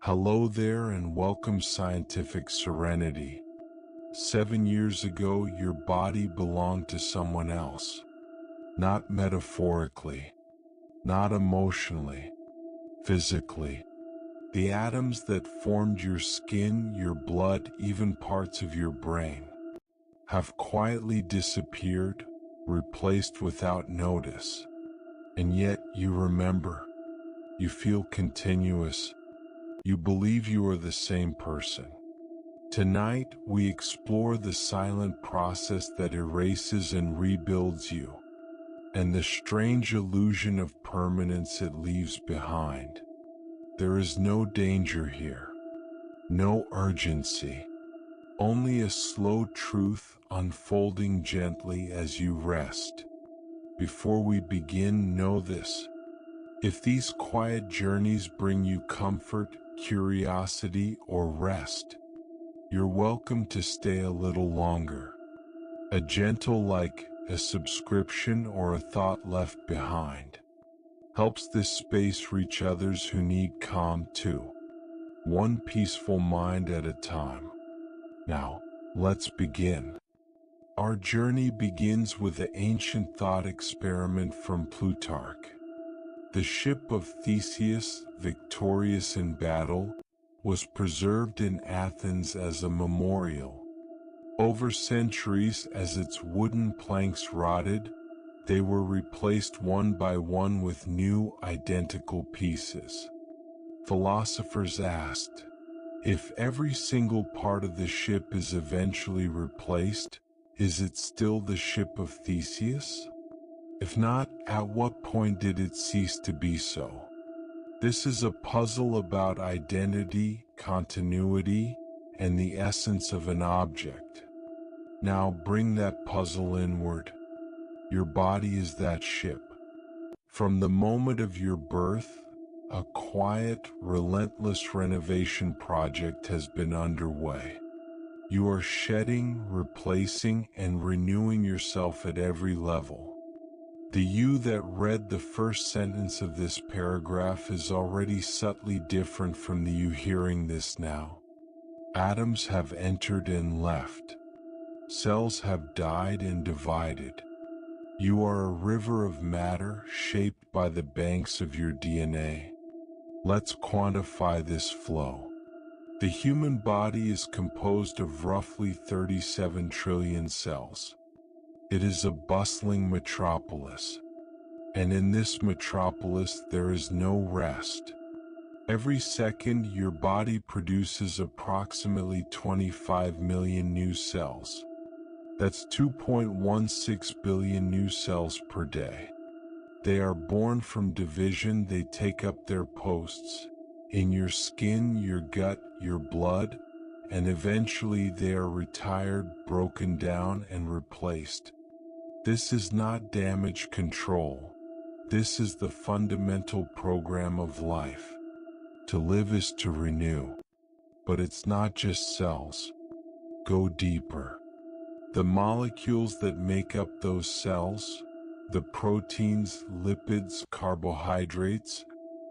Hello there and welcome Scientific Serenity. 7 years ago, your body belonged to someone else. Not metaphorically, not emotionally, physically. The atoms that formed your skin, your blood, even parts of your brain, have quietly disappeared, replaced without notice. And yet you remember. You feel continuous. You believe you are the same person. Tonight, we explore the silent process that erases and rebuilds you, and the strange illusion of permanence it leaves behind. There is no danger here, no urgency, only a slow truth unfolding gently as you rest. Before we begin, know this. If these quiet journeys bring you comfort, curiosity, or rest, you're welcome to stay a little longer. A gentle like a subscription or a thought left behind helps this space reach others who need calm too, one peaceful mind at a time. Now, let's begin. Our journey begins with the ancient thought experiment from Plutarch. The ship of Theseus, victorious in battle, was preserved in Athens as a memorial. Over centuries, as its wooden planks rotted, they were replaced one by one with new, identical pieces. Philosophers asked, if every single part of the ship is eventually replaced, is it still the ship of Theseus? If not, at what point did it cease to be so? This is a puzzle about identity, continuity, and the essence of an object. Now bring that puzzle inward. Your body is that ship. From the moment of your birth, a quiet, relentless renovation project has been underway. You are shedding, replacing, and renewing yourself at every level. The you that read the first sentence of this paragraph is already subtly different from the you hearing this now. Atoms have entered and left. Cells have died and divided. You are a river of matter shaped by the banks of your DNA. Let's quantify this flow. The human body is composed of roughly 37 trillion cells. It is a bustling metropolis, and in this metropolis there is no rest. Every second your body produces approximately 25 million new cells. That's 2.16 billion new cells per day. They are born from division, they take up their posts in your skin, your gut, your blood, and eventually they are retired, broken down, and replaced. This is not damage control. This is the fundamental program of life. To live is to renew. But it's not just cells. Go deeper. The molecules that make up those cells, the proteins, lipids, carbohydrates,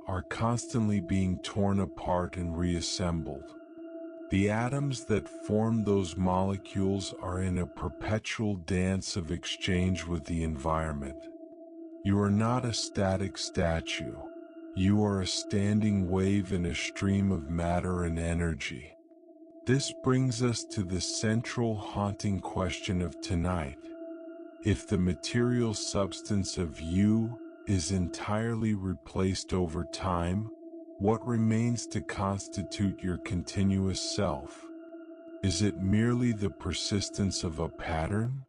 are constantly being torn apart and reassembled. The atoms that form those molecules are in a perpetual dance of exchange with the environment. You are not a static statue. You are a standing wave in a stream of matter and energy. This brings us to the central haunting question of tonight. If the material substance of you is entirely replaced over time, what remains to constitute your continuous self? Is it merely the persistence of a pattern?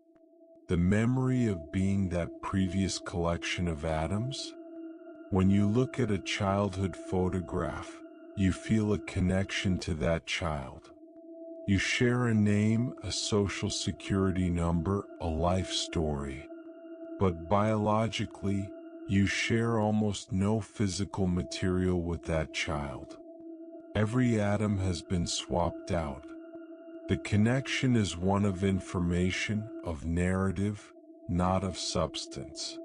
The memory of being that previous collection of atoms? When you look at a childhood photograph, you feel a connection to that child. You share a name, a social security number, a life story. But biologically, you share almost no physical material with that child. Every atom has been swapped out. The connection is one of information, of narrative, not of substance.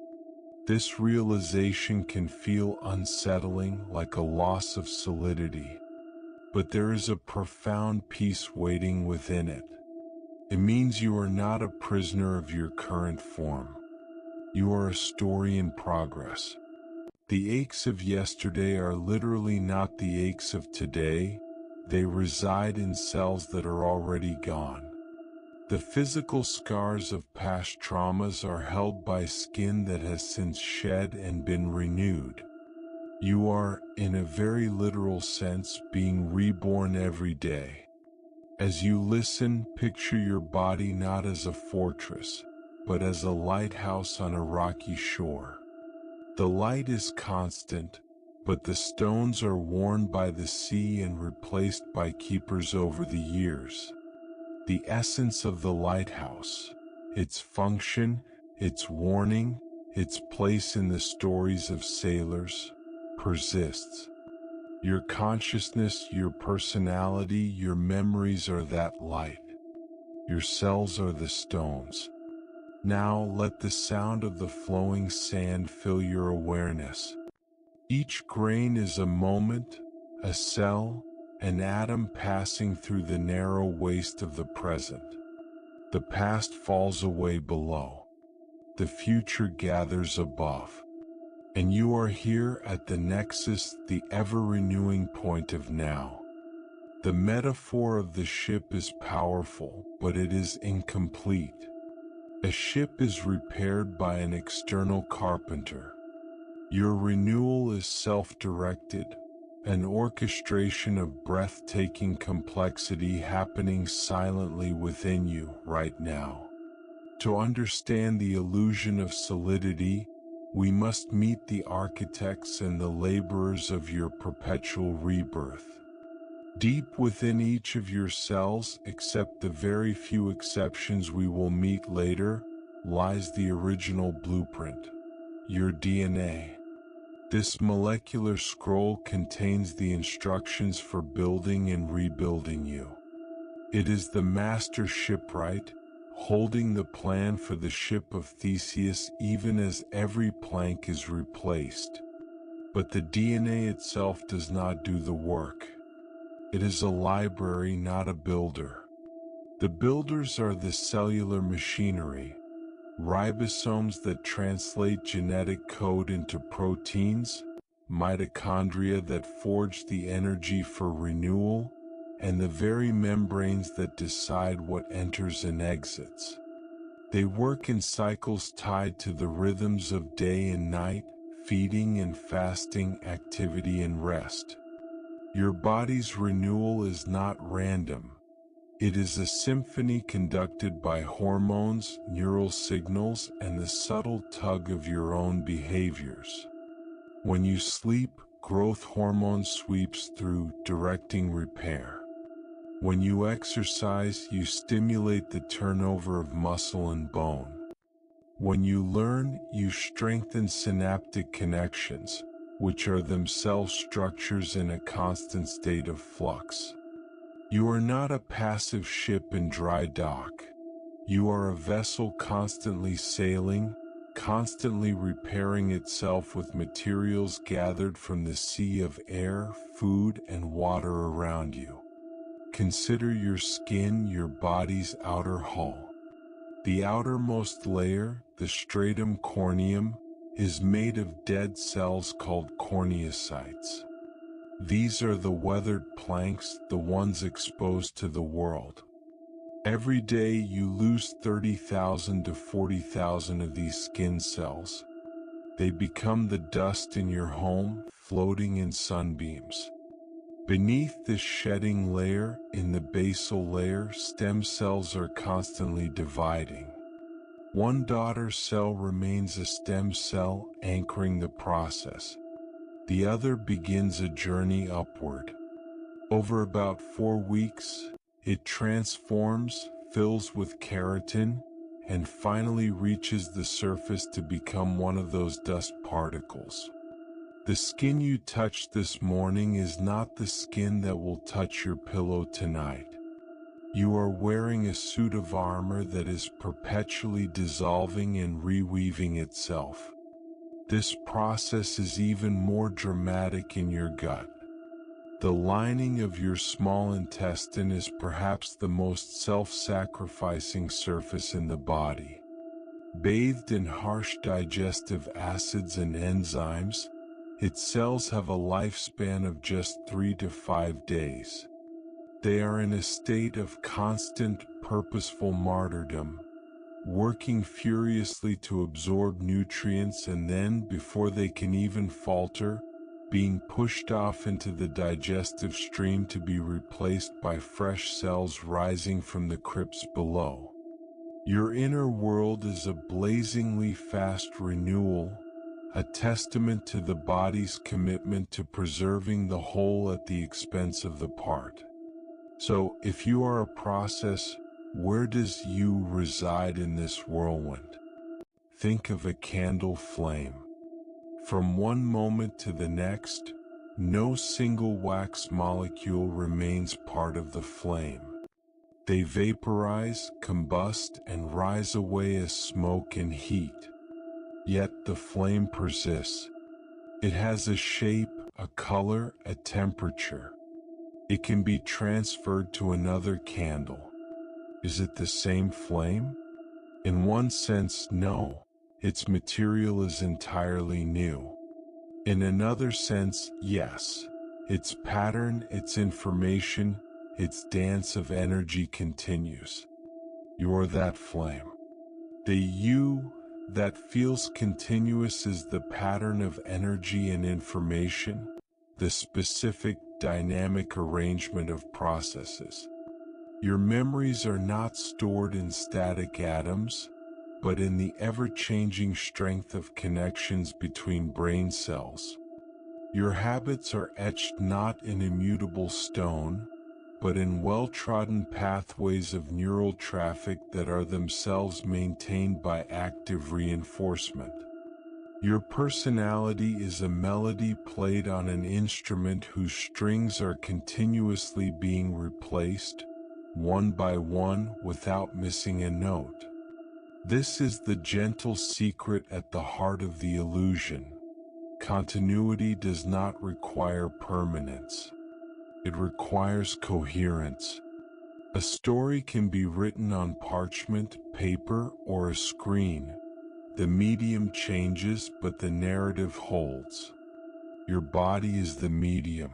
This realization can feel unsettling, like a loss of solidity. but there is a profound peace waiting within it. It means you are not a prisoner of your current form. You are a story in progress. The aches of yesterday are literally not the aches of today. They reside in cells that are already gone. The physical scars of past traumas are held by skin that has since shed and been renewed. You are, in a very literal sense, being reborn every day. As you listen, picture your body not as a fortress, but as a lighthouse on a rocky shore. The light is constant, but the stones are worn by the sea and replaced by keepers over the years. The essence of the lighthouse, its function, its warning, its place in the stories of sailors, persists. Your consciousness, your personality, your memories are that light. Your cells are the stones. Now let the sound of the flowing sand fill your awareness. Each grain is a moment, a cell, an atom passing through the narrow waste of the present. The past falls away below. The future gathers above. And you are here at the nexus, the ever-renewing point of now. The metaphor of the ship is powerful, but it is incomplete. A ship is repaired by an external carpenter. Your renewal is self-directed, an orchestration of breathtaking complexity happening silently within you right now. To understand the illusion of solidity, we must meet the architects and the laborers of your perpetual rebirth. Deep within each of your cells, except the very few exceptions we will meet later, lies the original blueprint, your DNA. This molecular scroll contains the instructions for building and rebuilding you. It is the master shipwright, holding the plan for the ship of Theseus even as every plank is replaced. But the DNA itself does not do the work. It is a library, not a builder. The builders are the cellular machinery, ribosomes that translate genetic code into proteins, mitochondria that forge the energy for renewal, and the very membranes that decide what enters and exits. They work in cycles tied to the rhythms of day and night, feeding and fasting, activity and rest. Your body's renewal is not random. It is a symphony conducted by hormones, neural signals, and the subtle tug of your own behaviors. When you sleep, growth hormone sweeps through, directing repair. When you exercise, you stimulate the turnover of muscle and bone. When you learn, you strengthen synaptic connections, which are themselves structures in a constant state of flux. You are not a passive ship in dry dock. You are a vessel constantly sailing, constantly repairing itself with materials gathered from the sea of air, food, and water around you. Consider your skin, your body's outer hull. The outermost layer, the stratum corneum, is made of dead cells called corneocytes. These are the weathered planks, the ones exposed to the world. Every day you lose 30,000 to 40,000 of these skin cells. They become the dust in your home, floating in sunbeams. Beneath this shedding layer, in the basal layer, stem cells are constantly dividing. One daughter cell remains a stem cell, anchoring the process. The other begins a journey upward. Over about 4 weeks, it transforms, fills with keratin, and finally reaches the surface to become one of those dust particles. The skin you touched this morning is not the skin that will touch your pillow tonight. You are wearing a suit of armor that is perpetually dissolving and reweaving itself. This process is even more dramatic in your gut. The lining of your small intestine is perhaps the most self-sacrificing surface in the body. Bathed in harsh digestive acids and enzymes, its cells have a lifespan of just 3 to 5 days. They are in a state of constant, purposeful martyrdom, working furiously to absorb nutrients and then, before they can even falter, being pushed off into the digestive stream to be replaced by fresh cells rising from the crypts below. Your inner world is a blazingly fast renewal, a testament to the body's commitment to preserving the whole at the expense of the part. So, if you are a process, where does you reside in this whirlwind? Think of a candle flame. From one moment to the next, no single wax molecule remains part of the flame. They vaporize, combust, and rise away as smoke and heat. Yet the flame persists. It has a shape, a color, a temperature. It can be transferred to another candle. Is it the same flame? In one sense, no. Its material is entirely new. In another sense, yes. Its pattern, its information, its dance of energy continues. You're that flame. The you that feels continuous is the pattern of energy and information, the specific dynamic arrangement of processes. Your memories are not stored in static atoms, but in the ever-changing strength of connections between brain cells. Your habits are etched not in immutable stone, but in well-trodden pathways of neural traffic that are themselves maintained by active reinforcement. Your personality is a melody played on an instrument whose strings are continuously being replaced, one by one, without missing a note. This is the gentle secret at the heart of the illusion. Continuity does not require permanence. It requires coherence. A story can be written on parchment, paper, or a screen. The medium changes, but the narrative holds. Your body is the medium.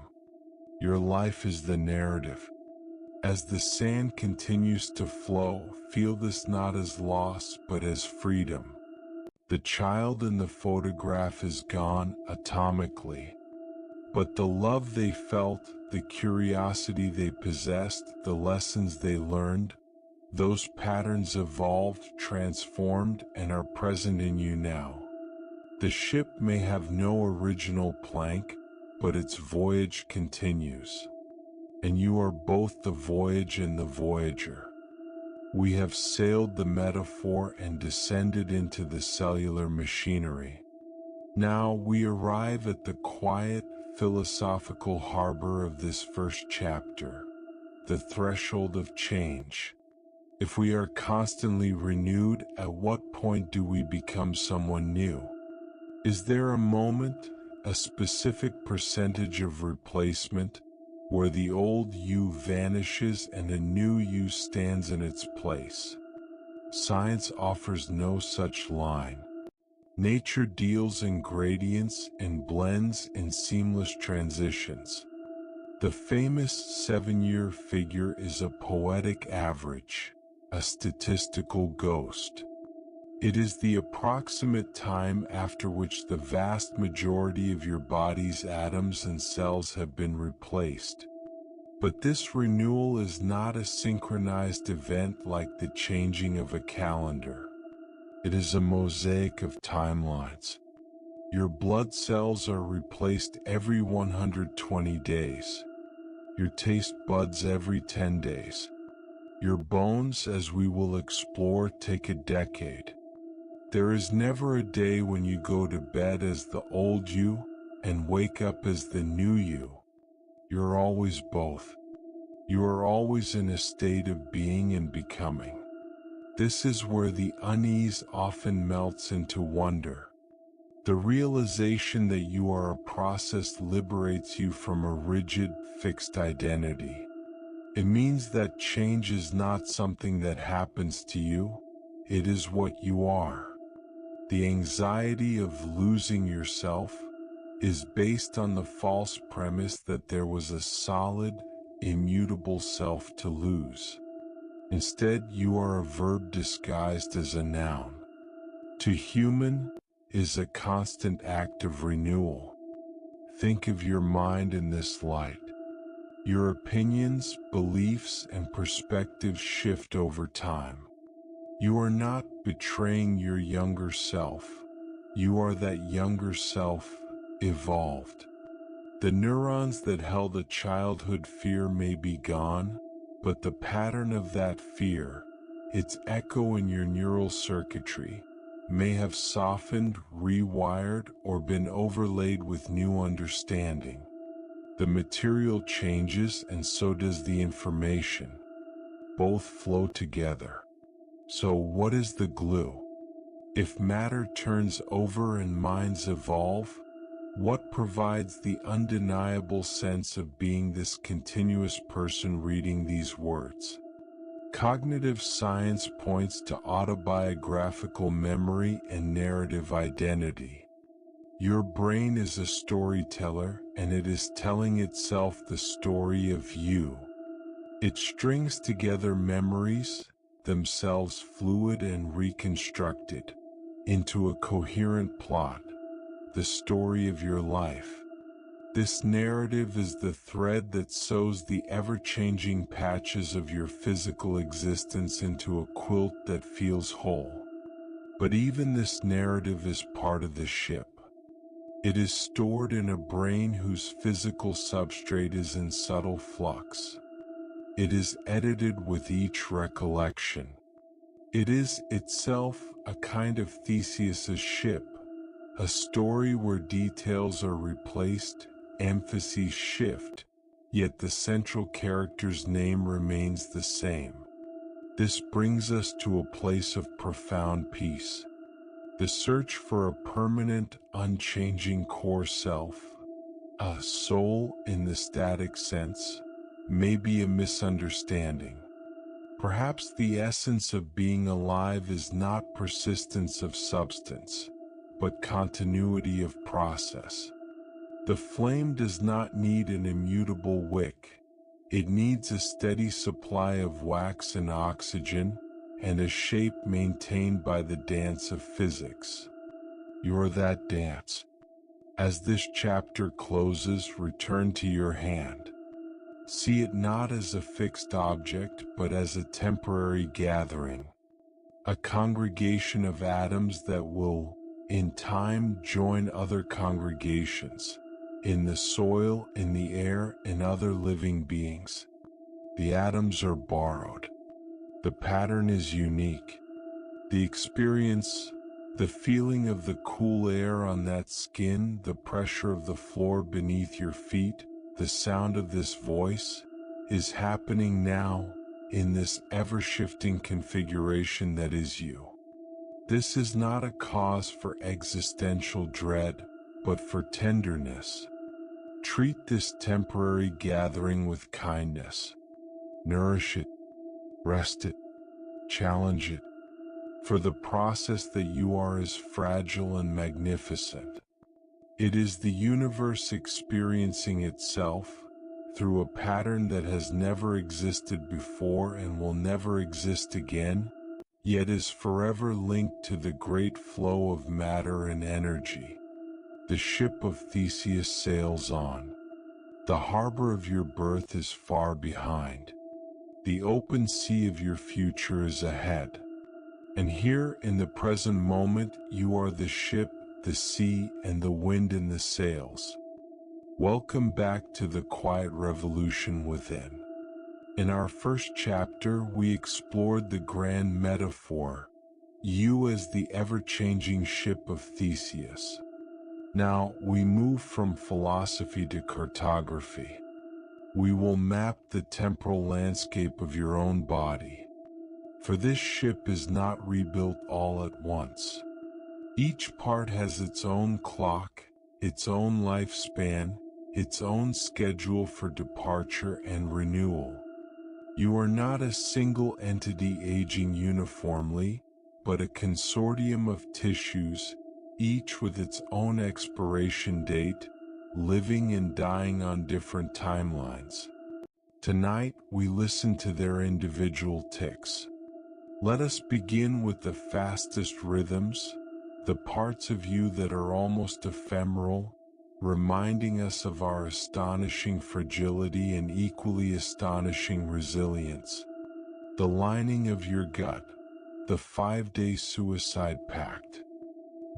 Your life is the narrative. As the sand continues to flow, feel this not as loss, but as freedom. The child in the photograph is gone atomically. But the love they felt, the curiosity they possessed, the lessons they learned, those patterns evolved, transformed, and are present in you now. The ship may have no original plank, but its voyage continues. And you are both the voyage and the voyager. We have sailed the metaphor and descended into the cellular machinery. Now we arrive at the quiet, philosophical harbor of this first chapter, the threshold of change. If we are constantly renewed, at what point do we become someone new? Is there a moment, a specific percentage of replacement, where the old you vanishes and a new you stands in its place? Science offers no such line. Nature deals in gradients and blends in seamless transitions. The famous 7-year figure is a poetic average, a statistical ghost. It is the approximate time after which the vast majority of your body's atoms and cells have been replaced. But this renewal is not a synchronized event like the changing of a calendar. It is a mosaic of timelines. Your blood cells are replaced every 120 days. Your taste buds every 10 days. Your bones, as we will explore, take a decade. There is never a day when you go to bed as the old you and wake up as the new you. You're always both. You are always in a state of being and becoming. This is where the unease often melts into wonder. The realization that you are a process liberates you from a rigid, fixed identity. It means that change is not something that happens to you, it is what you are. The anxiety of losing yourself is based on the false premise that there was a solid, immutable self to lose. Instead, you are a verb disguised as a noun. To human is a constant act of renewal. Think of your mind in this light. Your opinions, beliefs, and perspectives shift over time. You are not betraying your younger self. You are that younger self, evolved. The neurons that held a childhood fear may be gone, but the pattern of that fear, its echo in your neural circuitry, may have softened, rewired, or been overlaid with new understanding. The material changes and so does the information. Both flow together. So what is the glue? If matter turns over and minds evolve, what provides the undeniable sense of being this continuous person reading these words? Cognitive science points to autobiographical memory and narrative identity. Your brain is a storyteller, and it is telling itself the story of you. It strings together memories, themselves fluid and reconstructed, into a coherent plot, the story of your life. This narrative is the thread that sews the ever-changing patches of your physical existence into a quilt that feels whole. But even this narrative is part of the ship. It is stored in a brain whose physical substrate is in subtle flux. It is edited with each recollection. It is itself a kind of Theseus's ship, a story where details are replaced, emphases shift, yet the central character's name remains the same. This brings us to a place of profound peace. The search for a permanent, unchanging core self, a soul in the static sense, may be a misunderstanding. Perhaps the essence of being alive is not persistence of substance, but continuity of process. The flame does not need an immutable wick. It needs a steady supply of wax and oxygen, and a shape maintained by the dance of physics. You're that dance. As this chapter closes, return to your hand. See it not as a fixed object, but as a temporary gathering. A congregation of atoms that will, in time, join other congregations, in the soil, in the air, in other living beings. The atoms are borrowed. The pattern is unique. The experience, the feeling of the cool air on that skin, the pressure of the floor beneath your feet, the sound of this voice, is happening now, in this ever-shifting configuration that is you. This is not a cause for existential dread, but for tenderness. Treat this temporary gathering with kindness. Nourish it, rest it, challenge it, for the process that you are is fragile and magnificent. It is the universe experiencing itself through a pattern that has never existed before and will never exist again, yet is forever linked to the great flow of matter and energy. The ship of Theseus sails on. The harbor of your birth is far behind. The open sea of your future is ahead. And here in the present moment, you are the ship, the sea, and the wind in the sails. Welcome back to the quiet revolution within. In our first chapter, we explored the grand metaphor, you as the ever-changing ship of Theseus. Now, we move from philosophy to cartography. We will map the temporal landscape of your own body. For this ship is not rebuilt all at once. Each part has its own clock, its own lifespan, its own schedule for departure and renewal. You are not a single entity aging uniformly, but a consortium of tissues, each with its own expiration date, living and dying on different timelines. Tonight, we listen to their individual ticks. Let us begin with the fastest rhythms, the parts of you that are almost ephemeral, reminding us of our astonishing fragility and equally astonishing resilience. The lining of your gut, the 5-day suicide pact.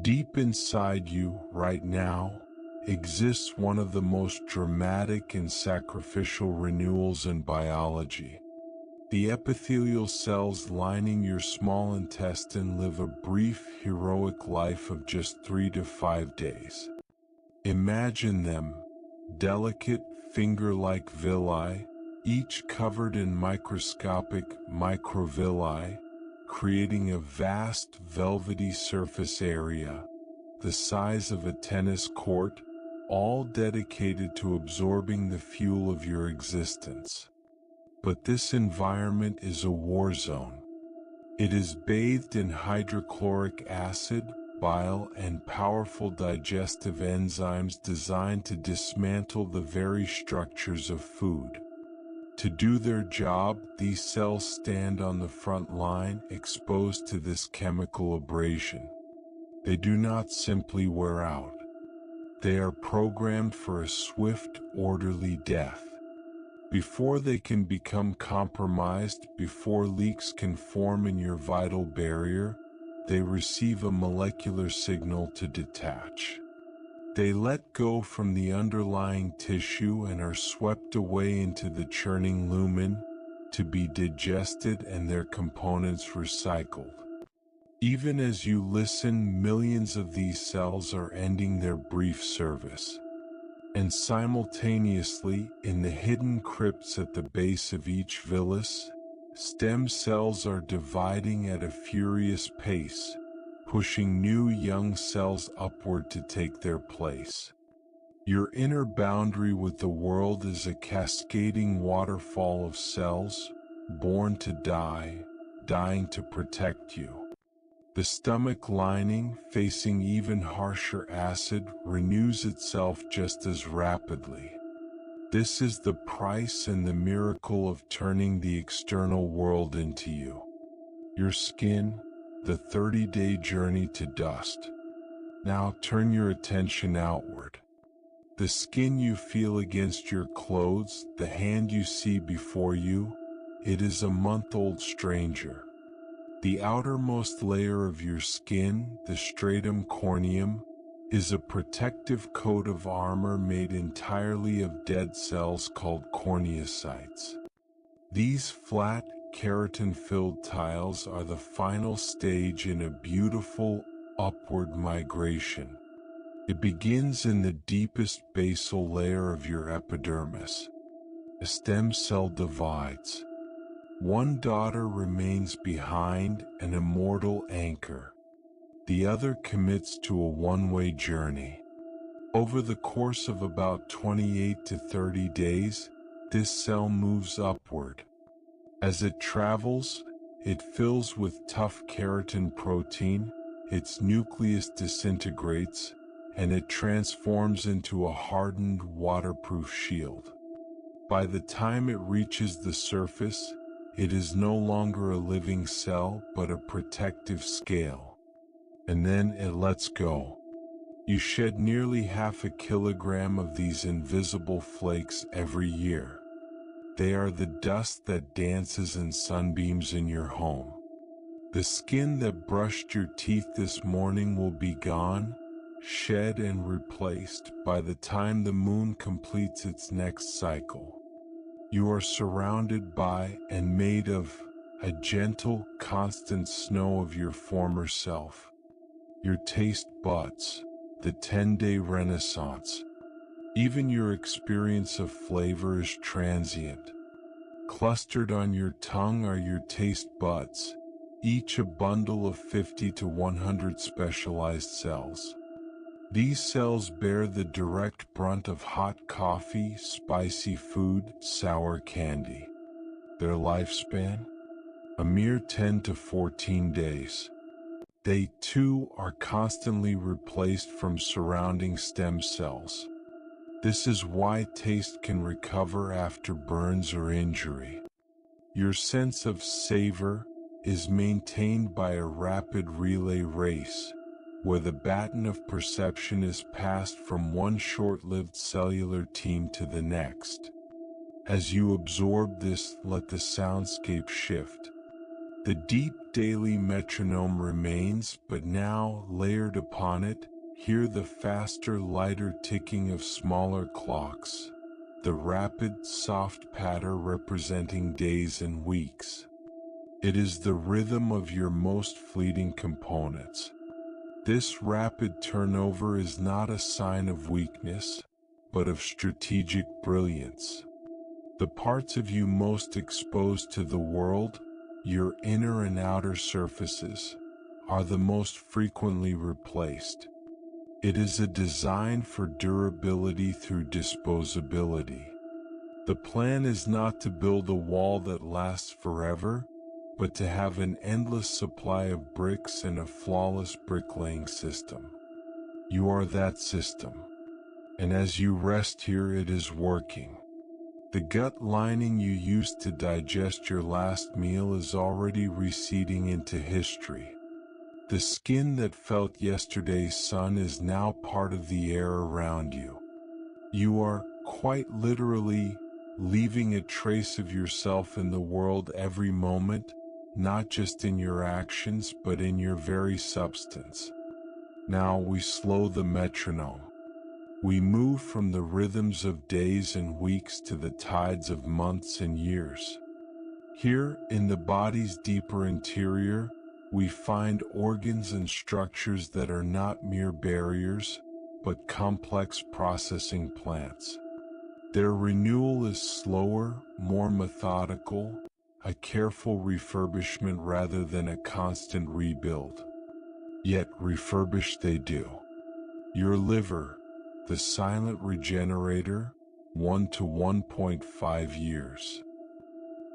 Deep inside you, right now, exists one of the most dramatic and sacrificial renewals in biology. The epithelial cells lining your small intestine live a brief, heroic life of just 3 to 5 days. Imagine them, delicate, finger-like villi, each covered in microscopic microvilli, creating a vast, velvety surface area, the size of a tennis court, all dedicated to absorbing the fuel of your existence. But this environment is a war zone. It is bathed in hydrochloric acid, bile, and powerful digestive enzymes designed to dismantle the very structures of food. To do their job, these cells stand on the front line, exposed to this chemical abrasion. They do not simply wear out. They are programmed for a swift, orderly death. Before they can become compromised, before leaks can form in your vital barrier, they receive a molecular signal to detach. They let go from the underlying tissue and are swept away into the churning lumen, to be digested and their components recycled. Even as you listen, millions of these cells are ending their brief service. And simultaneously, in the hidden crypts at the base of each villus, stem cells are dividing at a furious pace, pushing new young cells upward to take their place. Your inner boundary with the world is a cascading waterfall of cells, born to die, dying to protect you. The stomach lining, facing even harsher acid, renews itself just as rapidly. This is the price and the miracle of turning the external world into you. Your skin, the 30-day journey to dust. Now turn your attention outward. The skin you feel against your clothes, the hand you see before you, it is a month-old stranger. The outermost layer of your skin, the stratum corneum, is a protective coat of armor made entirely of dead cells called corneocytes. These flat, keratin-filled tiles are the final stage in a beautiful, upward migration. It begins in the deepest basal layer of your epidermis. A stem cell divides. One daughter remains behind, an immortal anchor. The other commits to a one-way journey. Over the course of about 28 to 30 days, this cell moves upward. As it travels, it fills with tough keratin protein, its nucleus disintegrates, and it transforms into a hardened, waterproof shield. By the time it reaches the surface, it is no longer a living cell, but a protective scale. And then it lets go. You shed nearly 0.5 kilogram of these invisible flakes every year. They are the dust that dances in sunbeams in your home. The skin that brushed your teeth this morning will be gone, shed and replaced by the time the moon completes its next cycle. You are surrounded by and made of a gentle, constant snow of your former self. Your taste buds, the 10-day renaissance. Even your experience of flavor is transient. Clustered on your tongue are your taste buds, each a bundle of 50 to 100 specialized cells. These cells bear the direct brunt of hot coffee, spicy food, sour candy. Their lifespan? A mere 10 to 14 days. They too are constantly replaced from surrounding stem cells. This is why taste can recover after burns or injury. Your sense of savor is maintained by a rapid relay race, where the baton of perception is passed from one short-lived cellular team to the next. As you absorb this, let the soundscape shift. The deep daily metronome remains, but now, layered upon it, hear the faster, lighter ticking of smaller clocks, the rapid, soft patter representing days and weeks. It is the rhythm of your most fleeting components. This rapid turnover is not a sign of weakness, but of strategic brilliance. The parts of you most exposed to the world, your inner and outer surfaces, are the most frequently replaced. It is a design for durability through disposability. The plan is not to build a wall that lasts forever, but to have an endless supply of bricks and a flawless bricklaying system. You are that system. And as you rest here, it is working. The gut lining you used to digest your last meal is already receding into history. The skin that felt yesterday's sun is now part of the air around you. You are, quite literally, leaving a trace of yourself in the world every moment, not just in your actions but in your very substance. Now we slow the metronome. We move from the rhythms of days and weeks to the tides of months and years. Here, in the body's deeper interior, we find organs and structures that are not mere barriers, but complex processing plants. Their renewal is slower, more methodical, a careful refurbishment rather than a constant rebuild. Yet refurbish they do. Your liver, the silent regenerator, 1 to 1.5 years.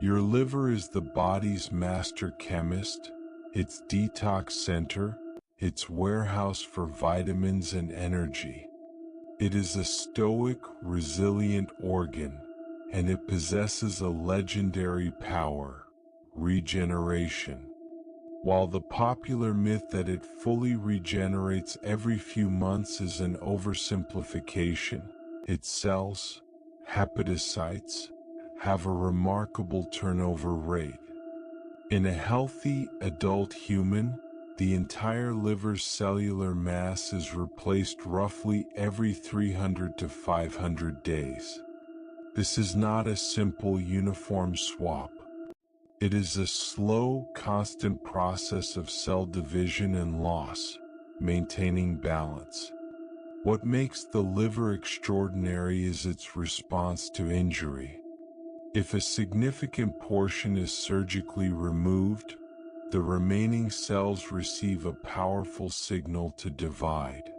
Your liver is the body's master chemist, its detox center, its warehouse for vitamins and energy. It is a stoic, resilient organ, and it possesses a legendary power, regeneration. While the popular myth that it fully regenerates every few months is an oversimplification, its cells, hepatocytes, have a remarkable turnover rate. In a healthy adult human, the entire liver's cellular mass is replaced roughly every 300 to 500 days. This is not a simple uniform swap. It is a slow, constant process of cell division and loss, maintaining balance. What makes the liver extraordinary is its response to injury. If a significant portion is surgically removed, the remaining cells receive a powerful signal to divide.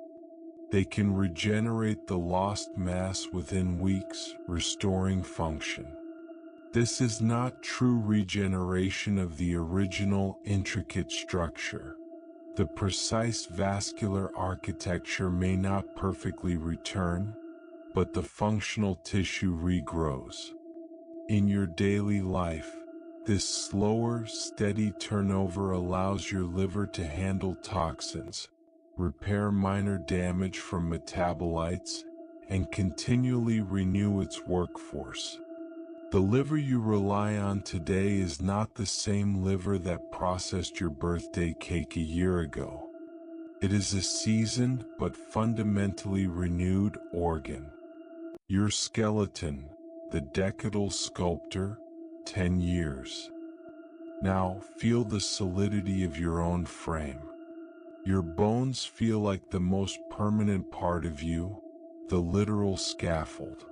They can regenerate the lost mass within weeks, restoring function. This is not true regeneration of the original intricate structure. The precise vascular architecture may not perfectly return, but the functional tissue regrows. In your daily life, this slower, steady turnover allows your liver to handle toxins, repair minor damage from metabolites, and continually renew its workforce. The liver you rely on today is not the same liver that processed your birthday cake a year ago. It is a seasoned but fundamentally renewed organ. Your skeleton, the decadal sculptor, 10 years. Now feel the solidity of your own frame. Your bones feel like the most permanent part of you, the literal scaffold.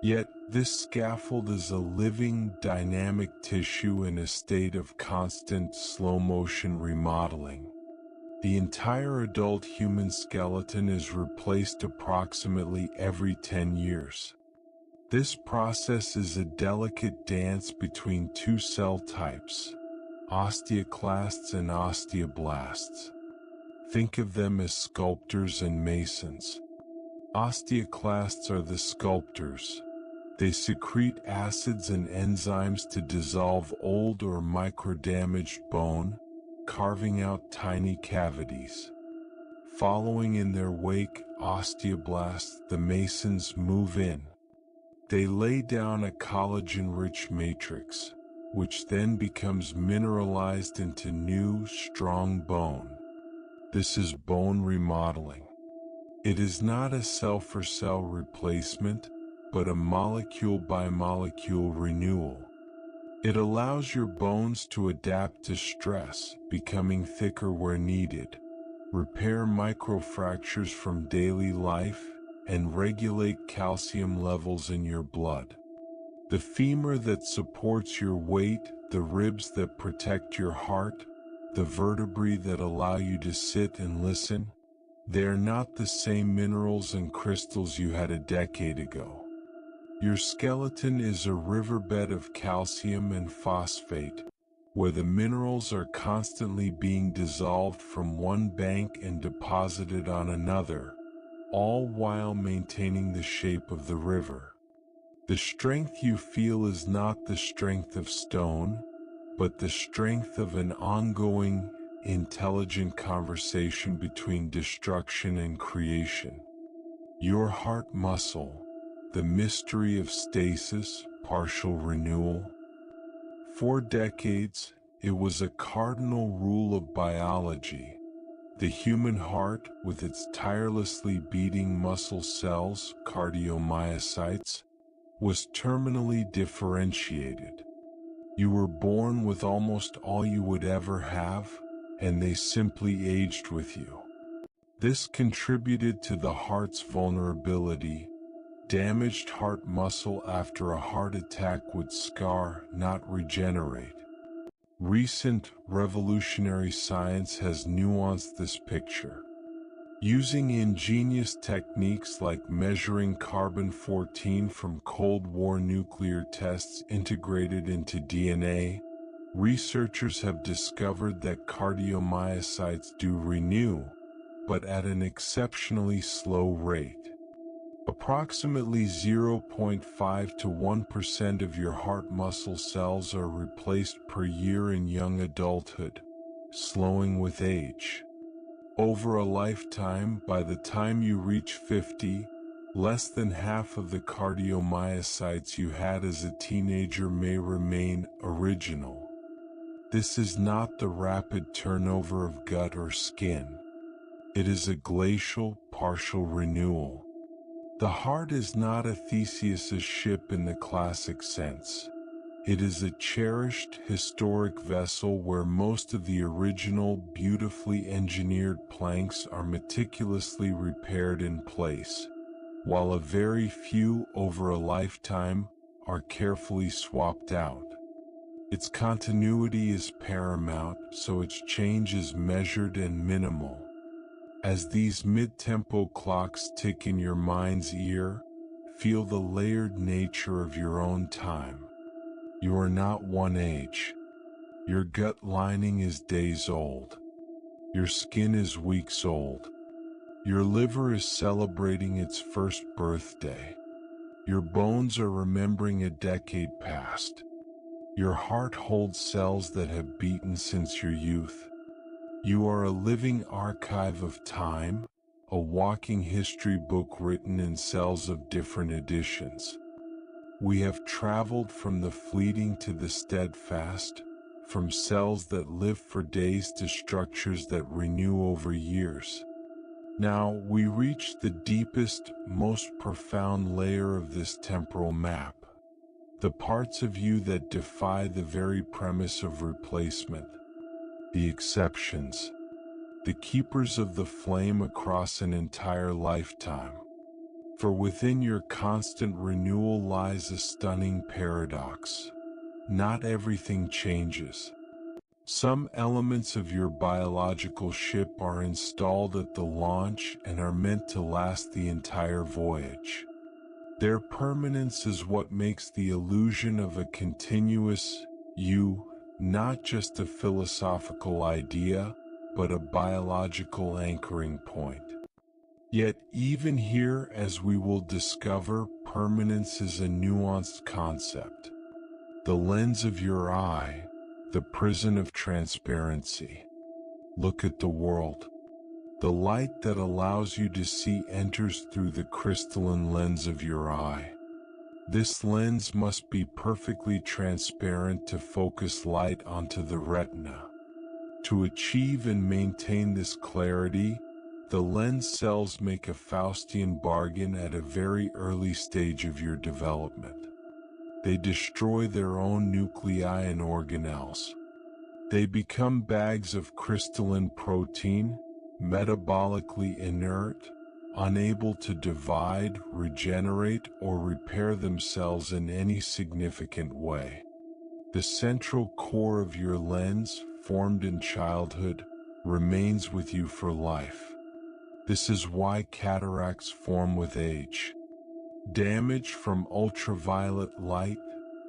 Yet, this scaffold is a living, dynamic tissue in a state of constant, slow-motion remodeling. The entire adult human skeleton is replaced approximately every 10 years. This process is a delicate dance between two cell types, osteoclasts and osteoblasts. Think of them as sculptors and masons. Osteoclasts are the sculptors. They secrete acids and enzymes to dissolve old or microdamaged bone, carving out tiny cavities. Following in their wake, osteoblasts, the masons, move in. They lay down a collagen-rich matrix, which then becomes mineralized into new, strong bone. This is bone remodeling. It is not a cell-for-cell replacement, but a molecule-by-molecule renewal. It allows your bones to adapt to stress, becoming thicker where needed, repair microfractures from daily life, and regulate calcium levels in your blood. The femur that supports your weight, the ribs that protect your heart, the vertebrae that allow you to sit and listen, they are not the same minerals and crystals you had a decade ago. Your skeleton is a riverbed of calcium and phosphate, where the minerals are constantly being dissolved from one bank and deposited on another, all while maintaining the shape of the river. The strength you feel is not the strength of stone, but the strength of an ongoing, intelligent conversation between destruction and creation. Your heart muscle, the mystery of stasis, partial renewal. For decades, it was a cardinal rule of biology. The human heart, with its tirelessly beating muscle cells, cardiomyocytes, was terminally differentiated. You were born with almost all you would ever have, and they simply aged with you. This contributed to the heart's vulnerability. Damaged heart muscle after a heart attack would scar, not regenerate. Recent, revolutionary science has nuanced this picture. Using ingenious techniques like measuring carbon-14 from Cold War nuclear tests integrated into DNA, researchers have discovered that cardiomyocytes do renew, but at an exceptionally slow rate. Approximately 0.5 to 1% of your heart muscle cells are replaced per year in young adulthood, slowing with age. Over a lifetime, by the time you reach 50, less than half of the cardiomyocytes you had as a teenager may remain original. This is not the rapid turnover of gut or skin. It is a glacial, partial renewal. The heart is not a Theseus's ship in the classic sense. It is a cherished, historic vessel where most of the original, beautifully engineered planks are meticulously repaired in place, while a very few, over a lifetime, are carefully swapped out. Its continuity is paramount, so its change is measured and minimal. As these mid-tempo clocks tick in your mind's ear, feel the layered nature of your own time. You are not one age. Your gut lining is days old. Your skin is weeks old. Your liver is celebrating its first birthday. Your bones are remembering a decade past. Your heart holds cells that have beaten since your youth. You are a living archive of time, a walking history book written in cells of different editions. We have traveled from the fleeting to the steadfast, from cells that live for days to structures that renew over years. Now we reach the deepest, most profound layer of this temporal map, the parts of you that defy the very premise of replacement. The exceptions, the keepers of the flame across an entire lifetime. For within your constant renewal lies a stunning paradox. Not everything changes. Some elements of your biological ship are installed at the launch and are meant to last the entire voyage. Their permanence is what makes the illusion of a continuous you not just a philosophical idea, but a biological anchoring point. Yet even here, as we will discover, permanence is a nuanced concept. The lens of your eye, the prison of transparency. Look at the world. The light that allows you to see enters through the crystalline lens of your eye. This lens must be perfectly transparent to focus light onto the retina. To achieve and maintain this clarity, the lens cells make a Faustian bargain at a very early stage of your development. They destroy their own nuclei and organelles. They become bags of crystalline protein, metabolically inert, unable to divide, regenerate, or repair themselves in any significant way. The central core of your lens, formed in childhood, remains with you for life. This is why cataracts form with age. Damage from ultraviolet light,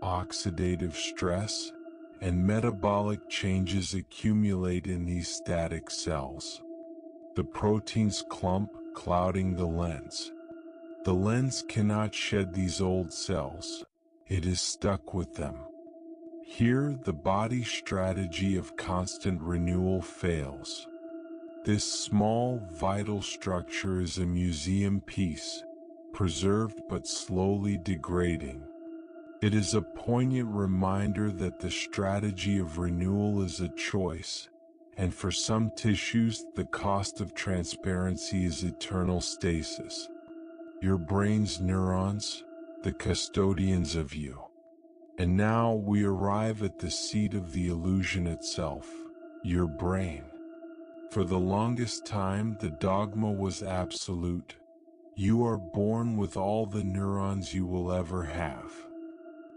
oxidative stress, and metabolic changes accumulate in these static cells. The proteins clump, clouding the lens. The lens cannot shed these old cells. It is stuck with them. Here, the body's strategy of constant renewal fails. This small, vital structure is a museum piece, preserved but slowly degrading. It is a poignant reminder that the strategy of renewal is a choice, and for some tissues, the cost of transparency is eternal stasis. Your brain's neurons, the custodians of you. And now we arrive at the seat of the illusion itself, your brain. For the longest time, the dogma was absolute. You are born with all the neurons you will ever have.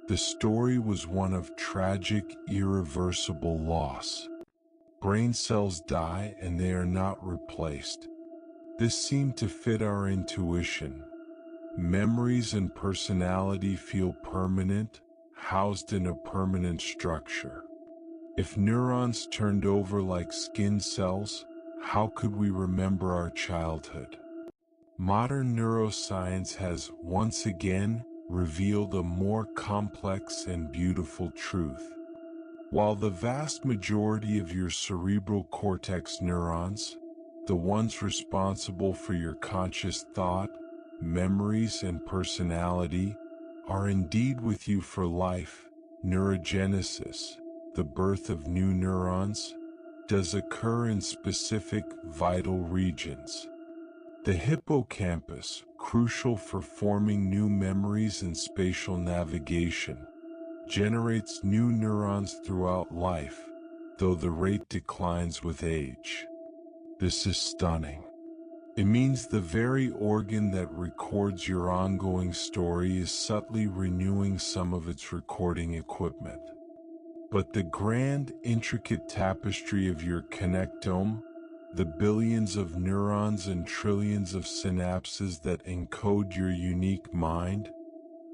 The story was one of tragic, irreversible loss. Brain cells die and they are not replaced. This seemed to fit our intuition. Memories and personality feel permanent, housed in a permanent structure. If neurons turned over like skin cells, how could we remember our childhood? Modern neuroscience has, once again, revealed a more complex and beautiful truth. While the vast majority of your cerebral cortex neurons, the ones responsible for your conscious thought, memories, and personality, are indeed with you for life, neurogenesis, the birth of new neurons, does occur in specific vital regions. The hippocampus, crucial for forming new memories and spatial navigation, generates new neurons throughout life, though the rate declines with age. This is stunning. It means the very organ that records your ongoing story is subtly renewing some of its recording equipment. But the grand, intricate tapestry of your connectome, the billions of neurons and trillions of synapses that encode your unique mind,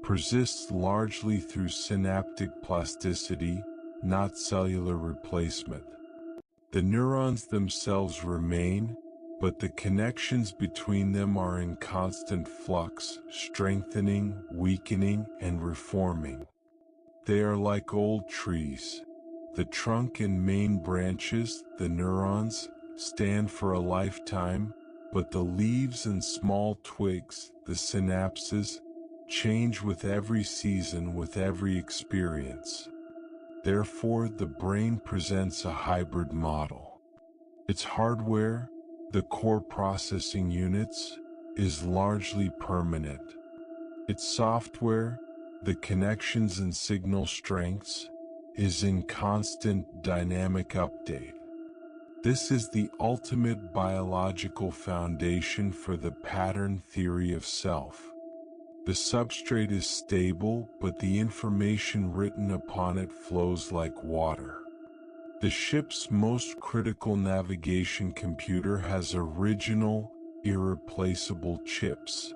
persists largely through synaptic plasticity, not cellular replacement. The neurons themselves remain, but the connections between them are in constant flux, strengthening, weakening, and reforming. They are like old trees. The trunk and main branches, the neurons, stand for a lifetime, but the leaves and small twigs, the synapses, change with every season, with every experience. Therefore, the brain presents a hybrid model. Its hardware, the core processing units, is largely permanent. Its software, the connections and signal strengths, is in constant dynamic update. This is the ultimate biological foundation for the pattern theory of self. The substrate is stable, but the information written upon it flows like water. The ship's most critical navigation computer has original, irreplaceable chips,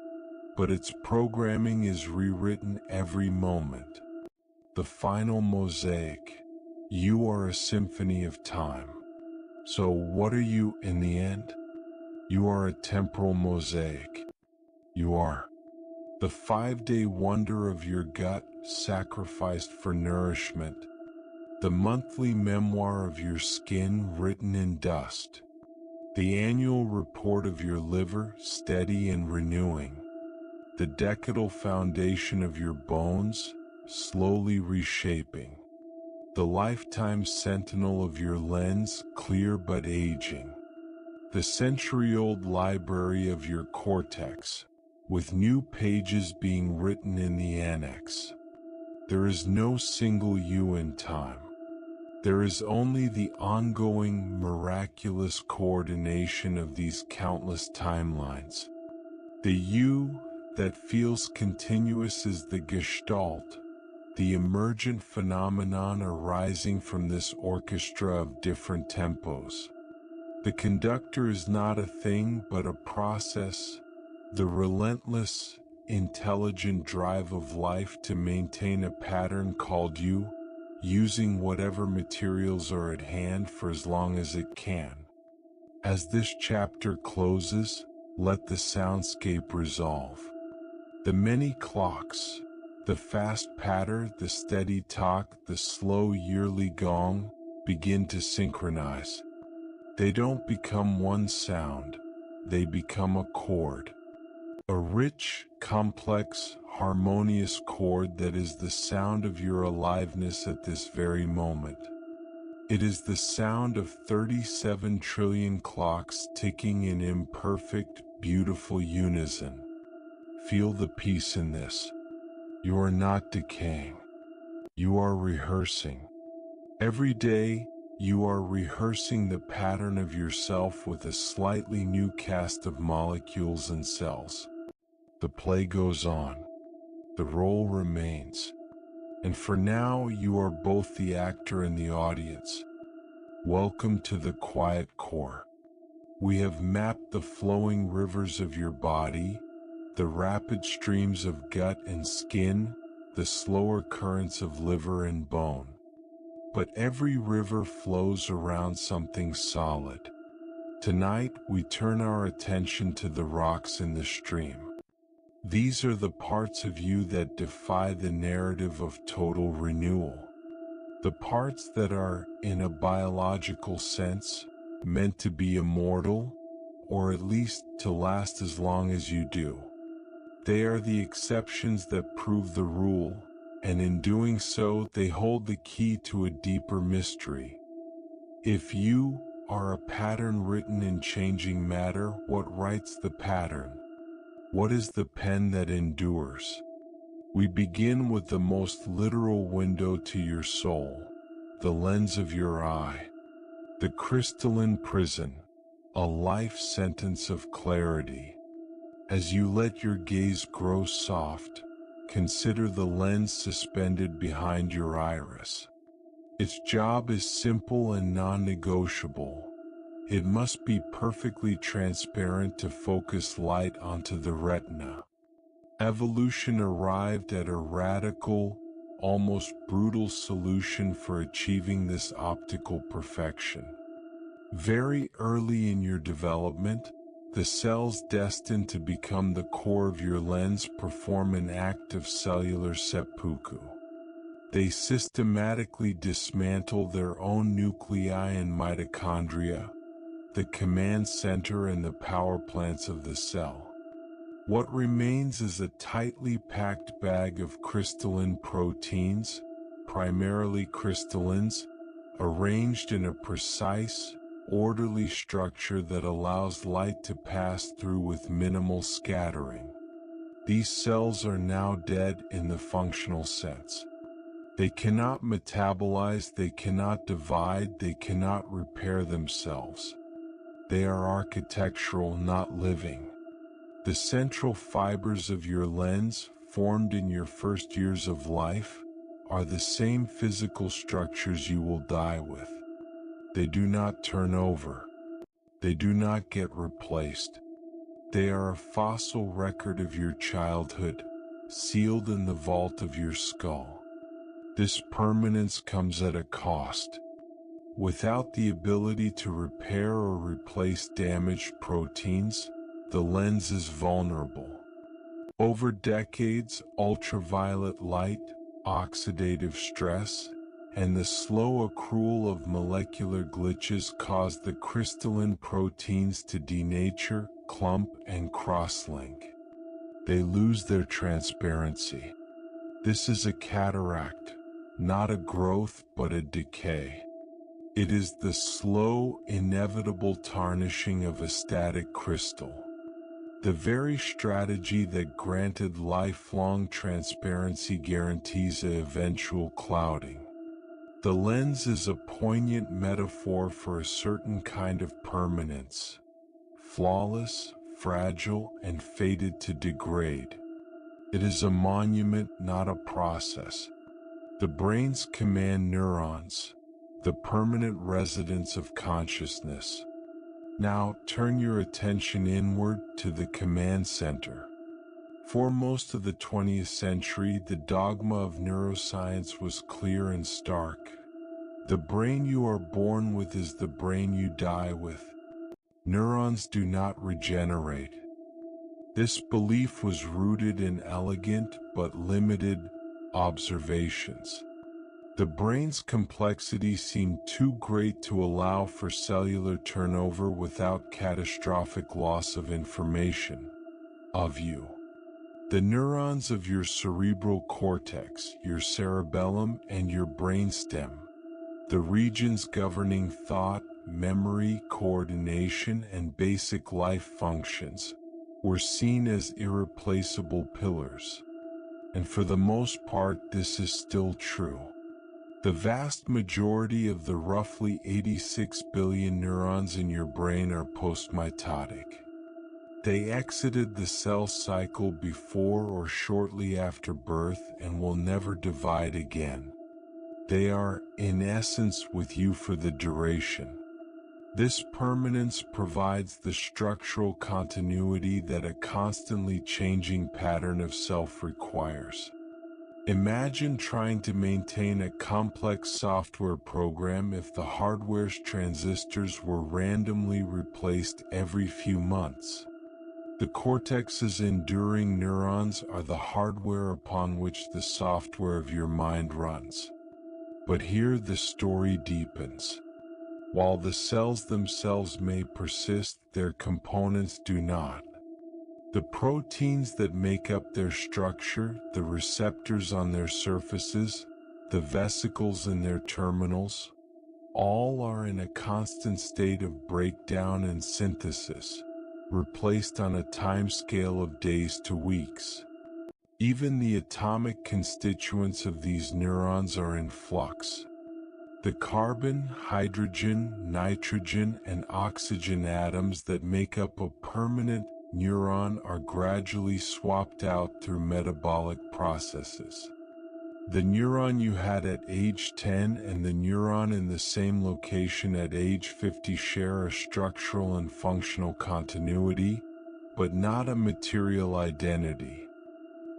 but its programming is rewritten every moment. The final mosaic. You are a symphony of time. So what are you in the end? You are a temporal mosaic. You are the 5-day wonder of your gut, sacrificed for nourishment. The monthly memoir of your skin, written in dust. The annual report of your liver, steady and renewing. The decadal foundation of your bones, slowly reshaping. The lifetime sentinel of your lens, clear but aging. The century-old library of your cortex, with new pages being written in the annex. There is no single you in time. There is only the ongoing, miraculous coordination of these countless timelines. The you that feels continuous is the gestalt, the emergent phenomenon arising from this orchestra of different tempos. The conductor is not a thing but a process, the relentless, intelligent drive of life to maintain a pattern called you, using whatever materials are at hand for as long as it can. As this chapter closes, let the soundscape resolve. The many clocks, the fast patter, the steady talk, the slow yearly gong, begin to synchronize. They don't become one sound, they become a chord. A rich, complex, harmonious chord that is the sound of your aliveness at this very moment. It is the sound of 37 trillion clocks ticking in imperfect, beautiful unison. Feel the peace in this. You are not decaying. You are rehearsing. Every day, you are rehearsing the pattern of yourself with a slightly new cast of molecules and cells. The play goes on. The role remains. And for now, you are both the actor and the audience. Welcome to the quiet core. We have mapped the flowing rivers of your body, the rapid streams of gut and skin, the slower currents of liver and bone. But every river flows around something solid. Tonight, we turn our attention to the rocks in the stream. These are the parts of you that defy the narrative of total renewal. The parts that are, in a biological sense, meant to be immortal, or at least to last as long as you do. They are the exceptions that prove the rule, and in doing so, they hold the key to a deeper mystery. If you are a pattern written in changing matter, what writes the pattern? What is the pen that endures? We begin with the most literal window to your soul, the lens of your eye, the crystalline prison, a life sentence of clarity. As you let your gaze grow soft, consider the lens suspended behind your iris. Its job is simple and non-negotiable. It must be perfectly transparent to focus light onto the retina. Evolution arrived at a radical, almost brutal solution for achieving this optical perfection. Very early in your development, the cells destined to become the core of your lens perform an act of cellular seppuku. They systematically dismantle their own nuclei and mitochondria, the command center and the power plants of the cell. What remains is a tightly packed bag of crystalline proteins, primarily crystallins, arranged in a precise, orderly structure that allows light to pass through with minimal scattering. These cells are now dead in the functional sense. They cannot metabolize, they cannot divide, they cannot repair themselves. They are architectural, not living. The central fibers of your lens, formed in your first years of life, are the same physical structures you will die with. They do not turn over. They do not get replaced. They are a fossil record of your childhood, sealed in the vault of your skull. This permanence comes at a cost. Without the ability to repair or replace damaged proteins, the lens is vulnerable. Over decades, ultraviolet light, oxidative stress, and the slow accrual of molecular glitches cause the crystalline proteins to denature, clump, and cross-link. They lose their transparency. This is a cataract, not a growth but a decay. It is the slow, inevitable tarnishing of a static crystal. The very strategy that granted lifelong transparency guarantees an eventual clouding. The lens is a poignant metaphor for a certain kind of permanence, flawless, fragile, and fated to degrade. It is a monument, not a process. The brain's command neurons, the permanent residents of consciousness. Now turn your attention inward to the command center. For most of the 20th century, the dogma of neuroscience was clear and stark. The brain you are born with is the brain you die with. Neurons do not regenerate. This belief was rooted in elegant but limited observations. The brain's complexity seemed too great to allow for cellular turnover without catastrophic loss of information, of you. The neurons of your cerebral cortex, your cerebellum, and your brainstem, the regions governing thought, memory, coordination, and basic life functions, were seen as irreplaceable pillars. And for the most part, this is still true. The vast majority of the roughly 86 billion neurons in your brain are postmitotic. They exited the cell cycle before or shortly after birth and will never divide again. They are, in essence, with you for the duration. This permanence provides the structural continuity that a constantly changing pattern of self requires. Imagine trying to maintain a complex software program if the hardware's transistors were randomly replaced every few months. The cortex's enduring neurons are the hardware upon which the software of your mind runs. But here the story deepens. While the cells themselves may persist, their components do not. The proteins that make up their structure, the receptors on their surfaces, the vesicles in their terminals, all are in a constant state of breakdown and synthesis, replaced on a timescale of days to weeks. Even the atomic constituents of these neurons are in flux. The carbon, hydrogen, nitrogen, and oxygen atoms that make up a permanent neuron are gradually swapped out through metabolic processes. The neuron you had at age 10 and the neuron in the same location at age 50 share a structural and functional continuity, but not a material identity.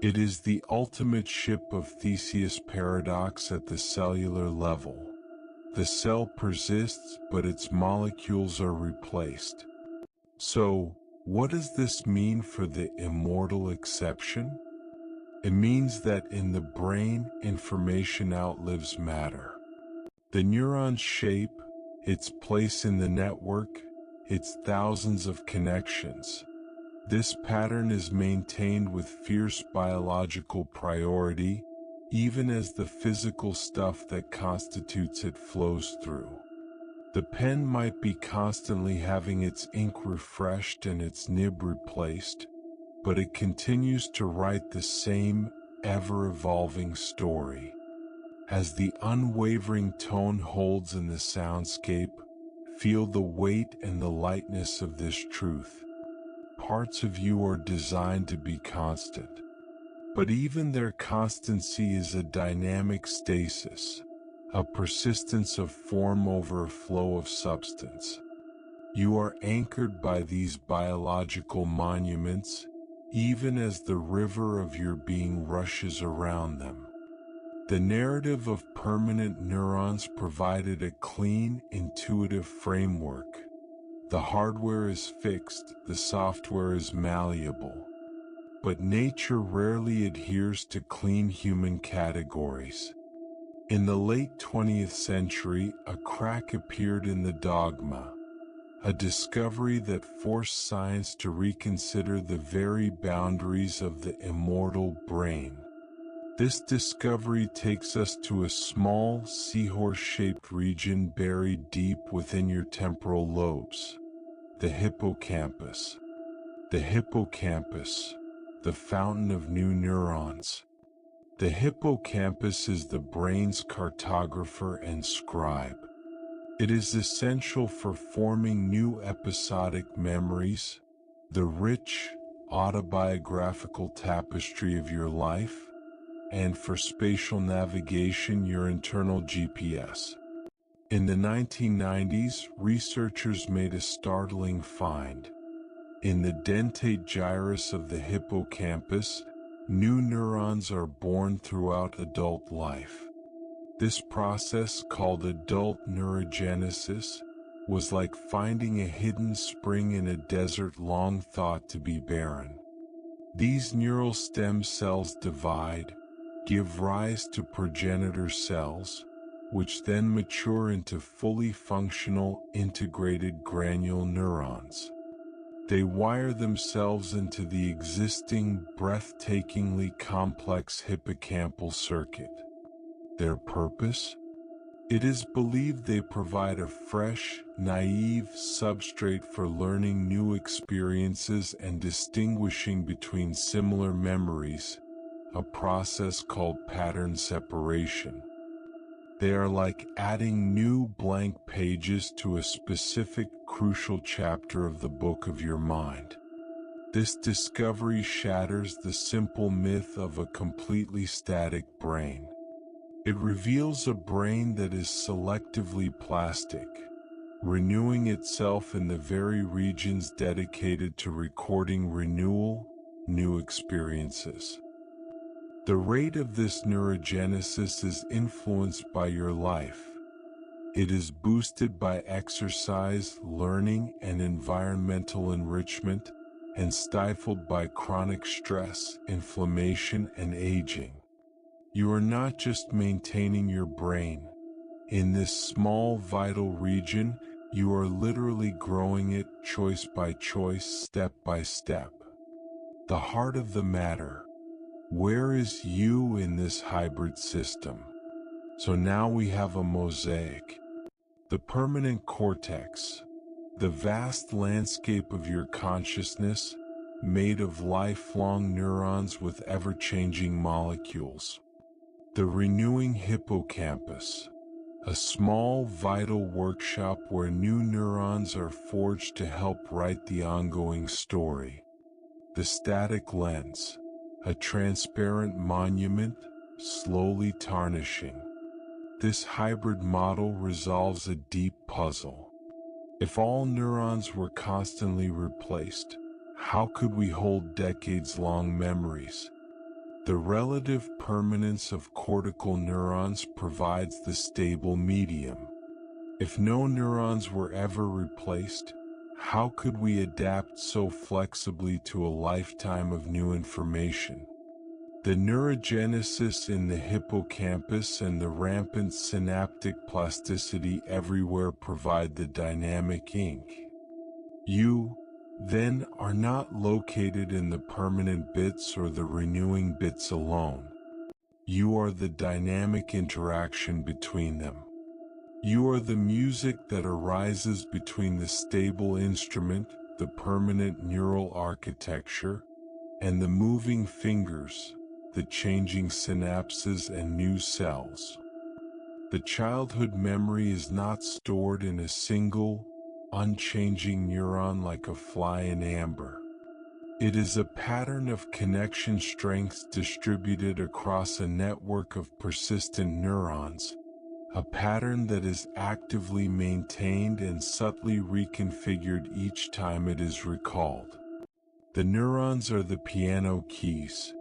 It is the ultimate ship of Theseus' paradox at the cellular level. The cell persists, but its molecules are replaced. So, what does this mean for the immortal exception? It means that in the brain, information outlives matter. The neuron's shape, its place in the network, its thousands of connections. This pattern is maintained with fierce biological priority, even as the physical stuff that constitutes it flows through. The pen might be constantly having its ink refreshed and its nib replaced, but it continues to write the same, ever-evolving story. As the unwavering tone holds in the soundscape, feel the weight and the lightness of this truth. Parts of you are designed to be constant, But even their constancy is a dynamic stasis, a persistence of form over a flow of substance. You are anchored by these biological monuments, even as the river of your being rushes around them. The narrative of permanent neurons provided a clean, intuitive framework. The hardware is fixed, the software is malleable. But nature rarely adheres to clean human categories. In the late 20th century, a crack appeared in the dogma, a discovery that forced science to reconsider the very boundaries of the immortal brain. This discovery takes us to a small, seahorse-shaped region buried deep within your temporal lobes, the hippocampus. The hippocampus, the fountain of new neurons. The hippocampus is the brain's cartographer and scribe. It is essential for forming new episodic memories, the rich, autobiographical tapestry of your life, and for spatial navigation, your internal GPS. In the 1990s, researchers made a startling find. In the dentate gyrus of the hippocampus, new neurons are born throughout adult life. This process, called adult neurogenesis, was like finding a hidden spring in a desert long thought to be barren. These neural stem cells divide, give rise to progenitor cells, which then mature into fully functional, integrated granule neurons. They wire themselves into the existing, breathtakingly complex hippocampal circuit. Their purpose? It is believed they provide a fresh, naive substrate for learning new experiences and distinguishing between similar memories, a process called pattern separation. They are like adding new blank pages to a specific, crucial chapter of the book of your mind. This discovery shatters the simple myth of a completely static brain. It reveals a brain that is selectively plastic, renewing itself in the very regions dedicated to recording renewal, new experiences. The rate of this neurogenesis is influenced by your life. It is boosted by exercise, learning, and environmental enrichment, and stifled by chronic stress, inflammation, and aging. You are not just maintaining your brain. In this small, vital region, you are literally growing it choice by choice, step by step. The heart of the matter. Where is you in this hybrid system? So now we have a mosaic. The permanent cortex, the vast landscape of your consciousness, made of lifelong neurons with ever-changing molecules. The renewing hippocampus, a small, vital workshop where new neurons are forged to help write the ongoing story. The static lens, a transparent monument, slowly tarnishing. This hybrid model resolves a deep puzzle. If all neurons were constantly replaced, how could we hold decades-long memories? The relative permanence of cortical neurons provides the stable medium. If no neurons were ever replaced, how could we adapt so flexibly to a lifetime of new information? The neurogenesis in the hippocampus and the rampant synaptic plasticity everywhere provide the dynamic ink. You, then, are not located in the permanent bits or the renewing bits alone. You are the dynamic interaction between them. You are the music that arises between the stable instrument, the permanent neural architecture, and the moving fingers, the changing synapses and new cells. The childhood memory is not stored in a single, unchanging neuron like a fly in amber. It is a pattern of connection strengths distributed across a network of persistent neurons, a pattern that is actively maintained and subtly reconfigured each time it is recalled. The neurons are the piano keys.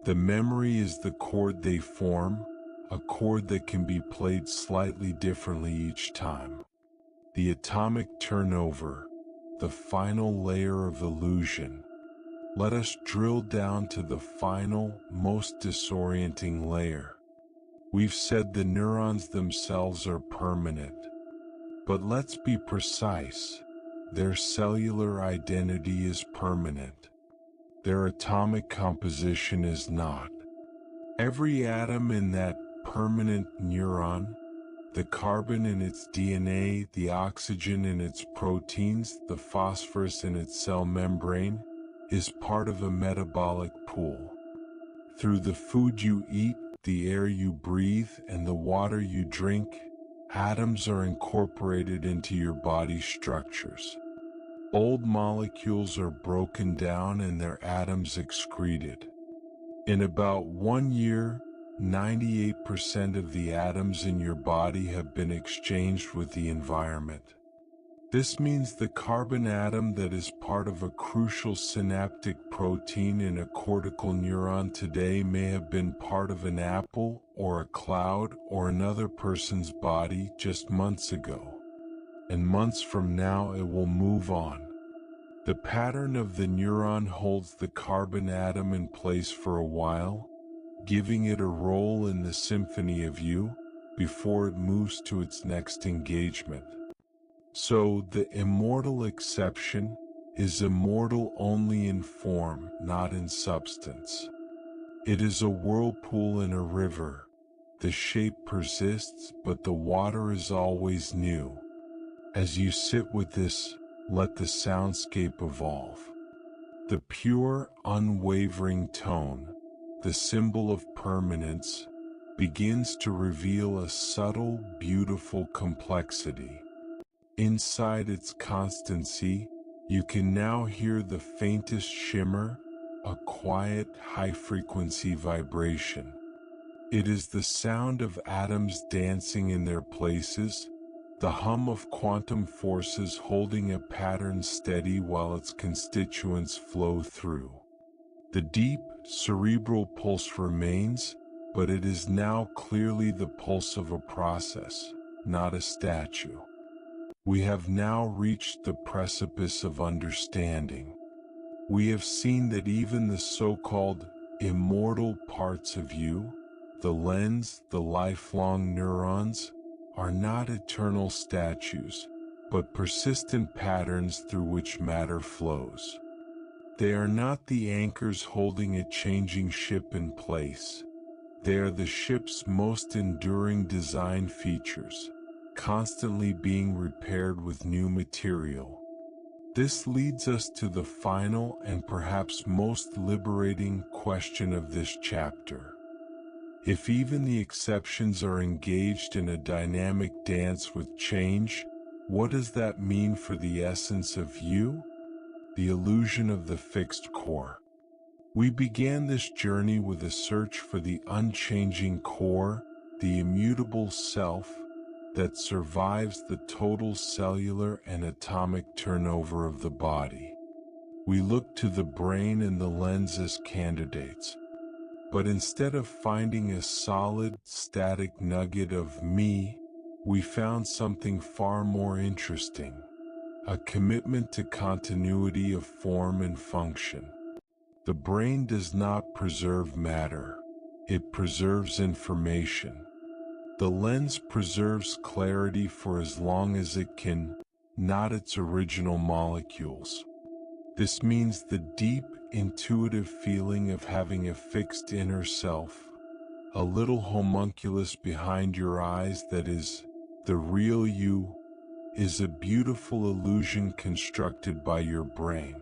The memory is the chord they form, a chord that can be played slightly differently each time. The atomic turnover, the final layer of illusion. Let us drill down to the final, most disorienting layer. We've said the neurons themselves are permanent. But let's be precise. Their cellular identity is permanent. Their atomic composition is not. Every atom in that permanent neuron, the carbon in its DNA, the oxygen in its proteins, the phosphorus in its cell membrane, is part of a metabolic pool. Through the food you eat, the air you breathe, and the water you drink, atoms are incorporated into your body's structures. Old molecules are broken down and their atoms excreted. In about 1 year, 98% of the atoms in your body have been exchanged with the environment. This means the carbon atom that is part of a crucial synaptic protein in a cortical neuron today may have been part of an apple or a cloud or another person's body just months ago. And months from now it will move on. The pattern of the neuron holds the carbon atom in place for a while, giving it a role in the symphony of you before it moves to its next engagement. So the immortal exception is immortal only in form, not in substance. It is a whirlpool in a river. The shape persists, but the water is always new. As you sit with this, let the soundscape evolve. The pure, unwavering tone, the symbol of permanence, begins to reveal a subtle, beautiful complexity. Inside its constancy, you can now hear the faintest shimmer, a quiet, high-frequency vibration. It is the sound of atoms dancing in their places, the hum of quantum forces holding a pattern steady while its constituents flow through. The deep, cerebral pulse remains, but it is now clearly the pulse of a process, not a statue. We have now reached the precipice of understanding. We have seen that even the so-called immortal parts of you, the lens, the lifelong neurons, are not eternal statues, but persistent patterns through which matter flows. They are not the anchors holding a changing ship in place. They are the ship's most enduring design features, constantly being repaired with new material. This leads us to the final and perhaps most liberating question of this chapter. If even the exceptions are engaged in a dynamic dance with change, what does that mean for the essence of you? The illusion of the fixed core. We began this journey with a search for the unchanging core, the immutable self, that survives the total cellular and atomic turnover of the body. We look to the brain and the lens as candidates. But instead of finding a solid, static nugget of me, we found something far more interesting. A commitment to continuity of form and function. The brain does not preserve matter. It preserves information. The lens preserves clarity for as long as it can, not its original molecules. This means the deep, intuitive feeling of having a fixed inner self, a little homunculus behind your eyes that is the real you, is a beautiful illusion constructed by your brain.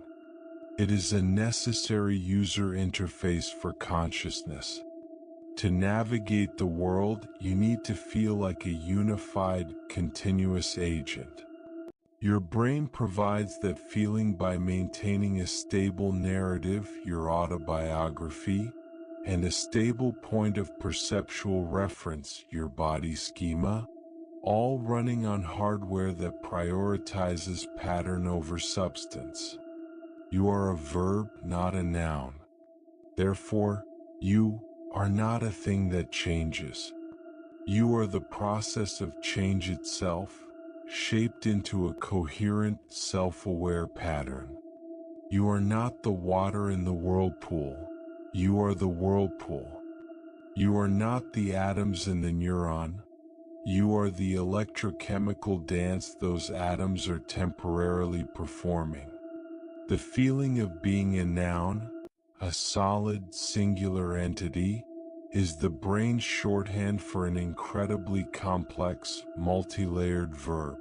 It is a necessary user interface for consciousness. To navigate the world, you need to feel like a unified, continuous agent. Your brain provides that feeling by maintaining a stable narrative, your autobiography, and a stable point of perceptual reference, your body schema, all running on hardware that prioritizes pattern over substance. You are a verb, not a noun. Therefore, you are not a thing that changes. You are the process of change itself, shaped into a coherent, self-aware pattern. You are not the water in the whirlpool. You are the whirlpool. You are not the atoms in the neuron. You are the electrochemical dance those atoms are temporarily performing. The feeling of being a noun, a solid, singular entity, is the brain's shorthand for an incredibly complex, multi-layered verb,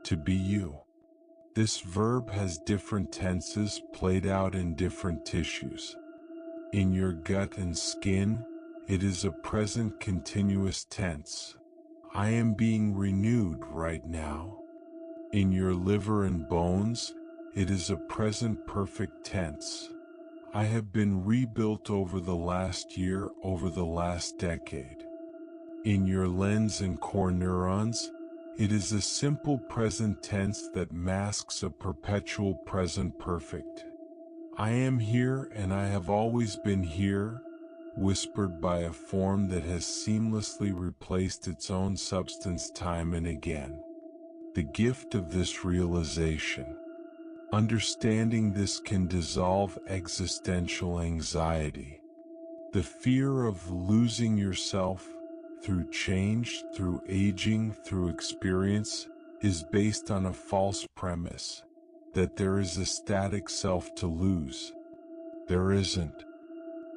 to be you. This verb has different tenses played out in different tissues. In your gut and skin, it is a present continuous tense. I am being renewed right now. In your liver and bones, it is a present perfect tense. I have been rebuilt over the last year, over the last decade. In your lens and core neurons, it is a simple present tense that masks a perpetual present perfect. I am here and I have always been here, whispered by a form that has seamlessly replaced its own substance time and again. The gift of this realization. Understanding this can dissolve existential anxiety. The fear of losing yourself through change, through aging, through experience is based on a false premise that there is a static self to lose. There isn't.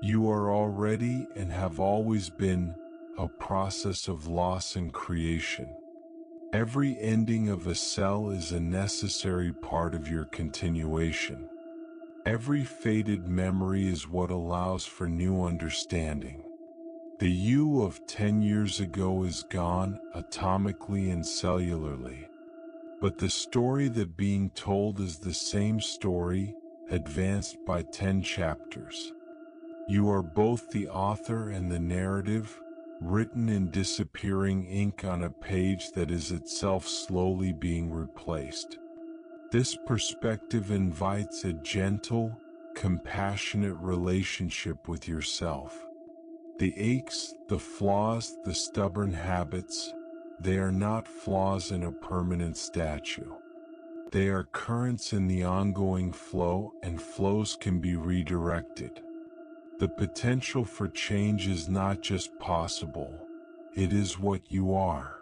You are already and have always been a process of loss and creation. Every ending of a cell is a necessary part of your continuation. Every faded memory is what allows for new understanding. The you of 10 years ago is gone, atomically and cellularly. But the story that being told is the same story, advanced by 10 chapters. You are both the author and the narrative, written in disappearing ink on a page that is itself slowly being replaced. This perspective invites a gentle, compassionate relationship with yourself. The aches, the flaws, the stubborn habits, they are not flaws in a permanent statue. They are currents in the ongoing flow, and flows can be redirected. The potential for change is not just possible, it is what you are.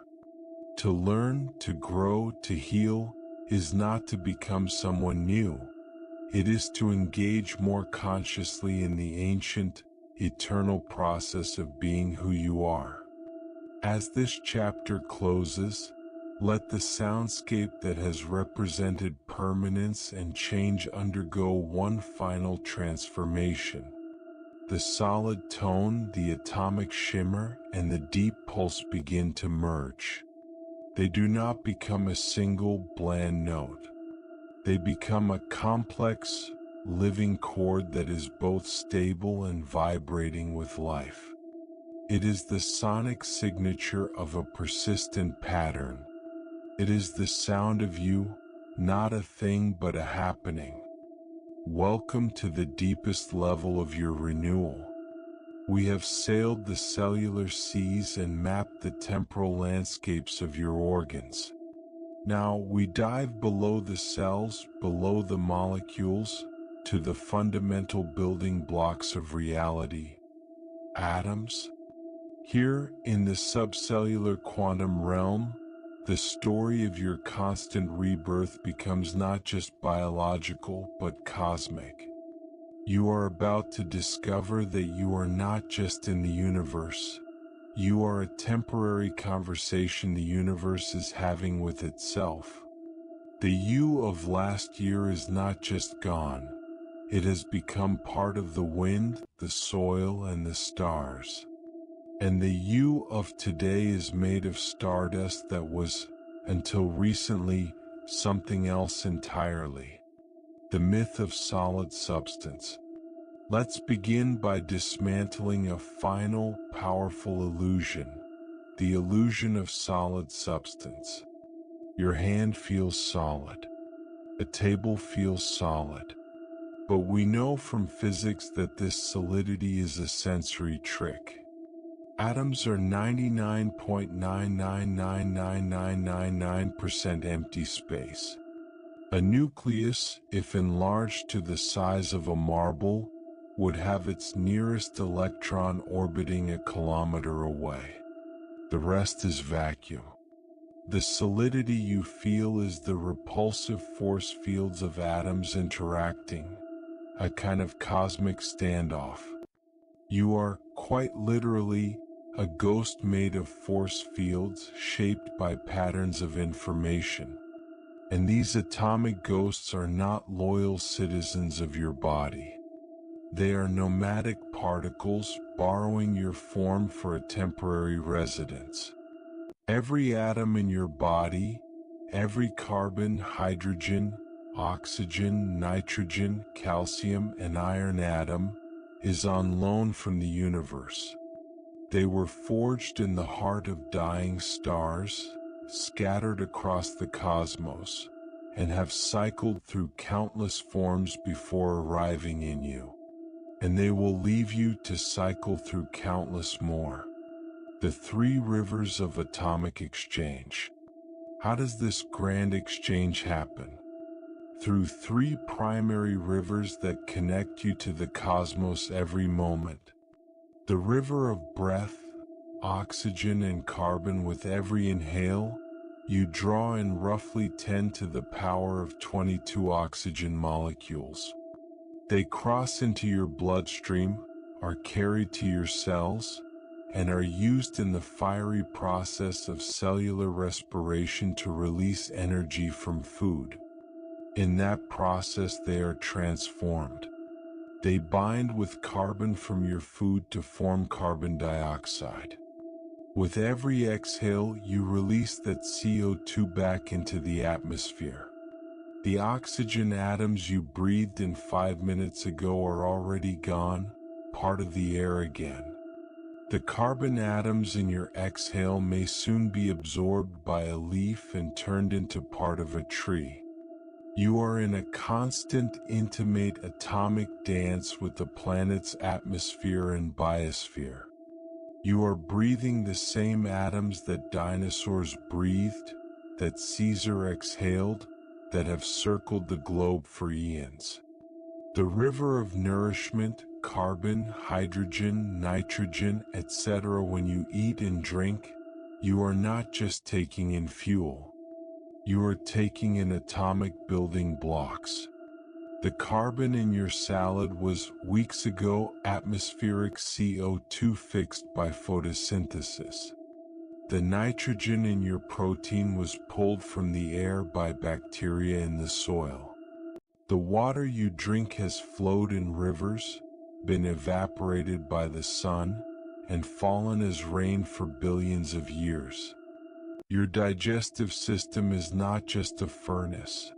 To learn, to grow, to heal, is not to become someone new. It is to engage more consciously in the ancient, eternal process of being who you are. As this chapter closes, let the soundscape that has represented permanence and change undergo one final transformation. The solid tone, the atomic shimmer, and the deep pulse begin to merge. They do not become a single bland note. They become a complex, living chord that is both stable and vibrating with life. It is the sonic signature of a persistent pattern. It is the sound of you, not a thing but a happening. Welcome to the deepest level of your renewal. We have sailed the cellular seas and mapped the temporal landscapes of your organs. Now we dive below the cells, below the molecules, to the fundamental building blocks of reality. Atoms. Here, in the subcellular quantum realm, the story of your constant rebirth becomes not just biological but cosmic. You are about to discover that you are not just in the universe. You are a temporary conversation the universe is having with itself. The you of last year is not just gone. It has become part of the wind, the soil, and the stars. And the you of today is made of stardust that was, until recently, something else entirely. The myth of solid substance. Let's begin by dismantling a final, powerful illusion, the illusion of solid substance. Your hand feels solid. A table feels solid. But we know from physics that this solidity is a sensory trick. Atoms are 99.999999% empty space. A nucleus, if enlarged to the size of a marble, would have its nearest electron orbiting a kilometer away. The rest is vacuum. The solidity you feel is the repulsive force fields of atoms interacting, a kind of cosmic standoff. You are, quite literally, a ghost made of force fields shaped by patterns of information. And these atomic ghosts are not loyal citizens of your body. They are nomadic particles borrowing your form for a temporary residence. Every atom in your body, every carbon, hydrogen, oxygen, nitrogen, calcium, and iron atom, is on loan from the universe. They were forged in the heart of dying stars, scattered across the cosmos, and have cycled through countless forms before arriving in you. And they will leave you to cycle through countless more. The three rivers of atomic exchange. How does this grand exchange happen? Through three primary rivers that connect you to the cosmos every moment. The river of breath, oxygen and carbon. With every inhale, you draw in roughly 10 to the power of 22 oxygen molecules. They cross into your bloodstream, are carried to your cells, and are used in the fiery process of cellular respiration to release energy from food. In that process they are transformed. They bind with carbon from your food to form carbon dioxide. With every exhale you release that CO2 back into the atmosphere. The oxygen atoms you breathed in 5 minutes ago are already gone, part of the air again. The carbon atoms in your exhale may soon be absorbed by a leaf and turned into part of a tree. You are in a constant, intimate atomic dance with the planet's atmosphere and biosphere. You are breathing the same atoms that dinosaurs breathed, that Caesar exhaled, that have circled the globe for eons. The river of nourishment, carbon, hydrogen, nitrogen, etc. When you eat and drink, you are not just taking in fuel. You are taking in atomic building blocks. The carbon in your salad was, weeks ago, atmospheric CO2 fixed by photosynthesis. The nitrogen in your protein was pulled from the air by bacteria in the soil. The water you drink has flowed in rivers, been evaporated by the sun, and fallen as rain for billions of years. Your digestive system is not just a furnace.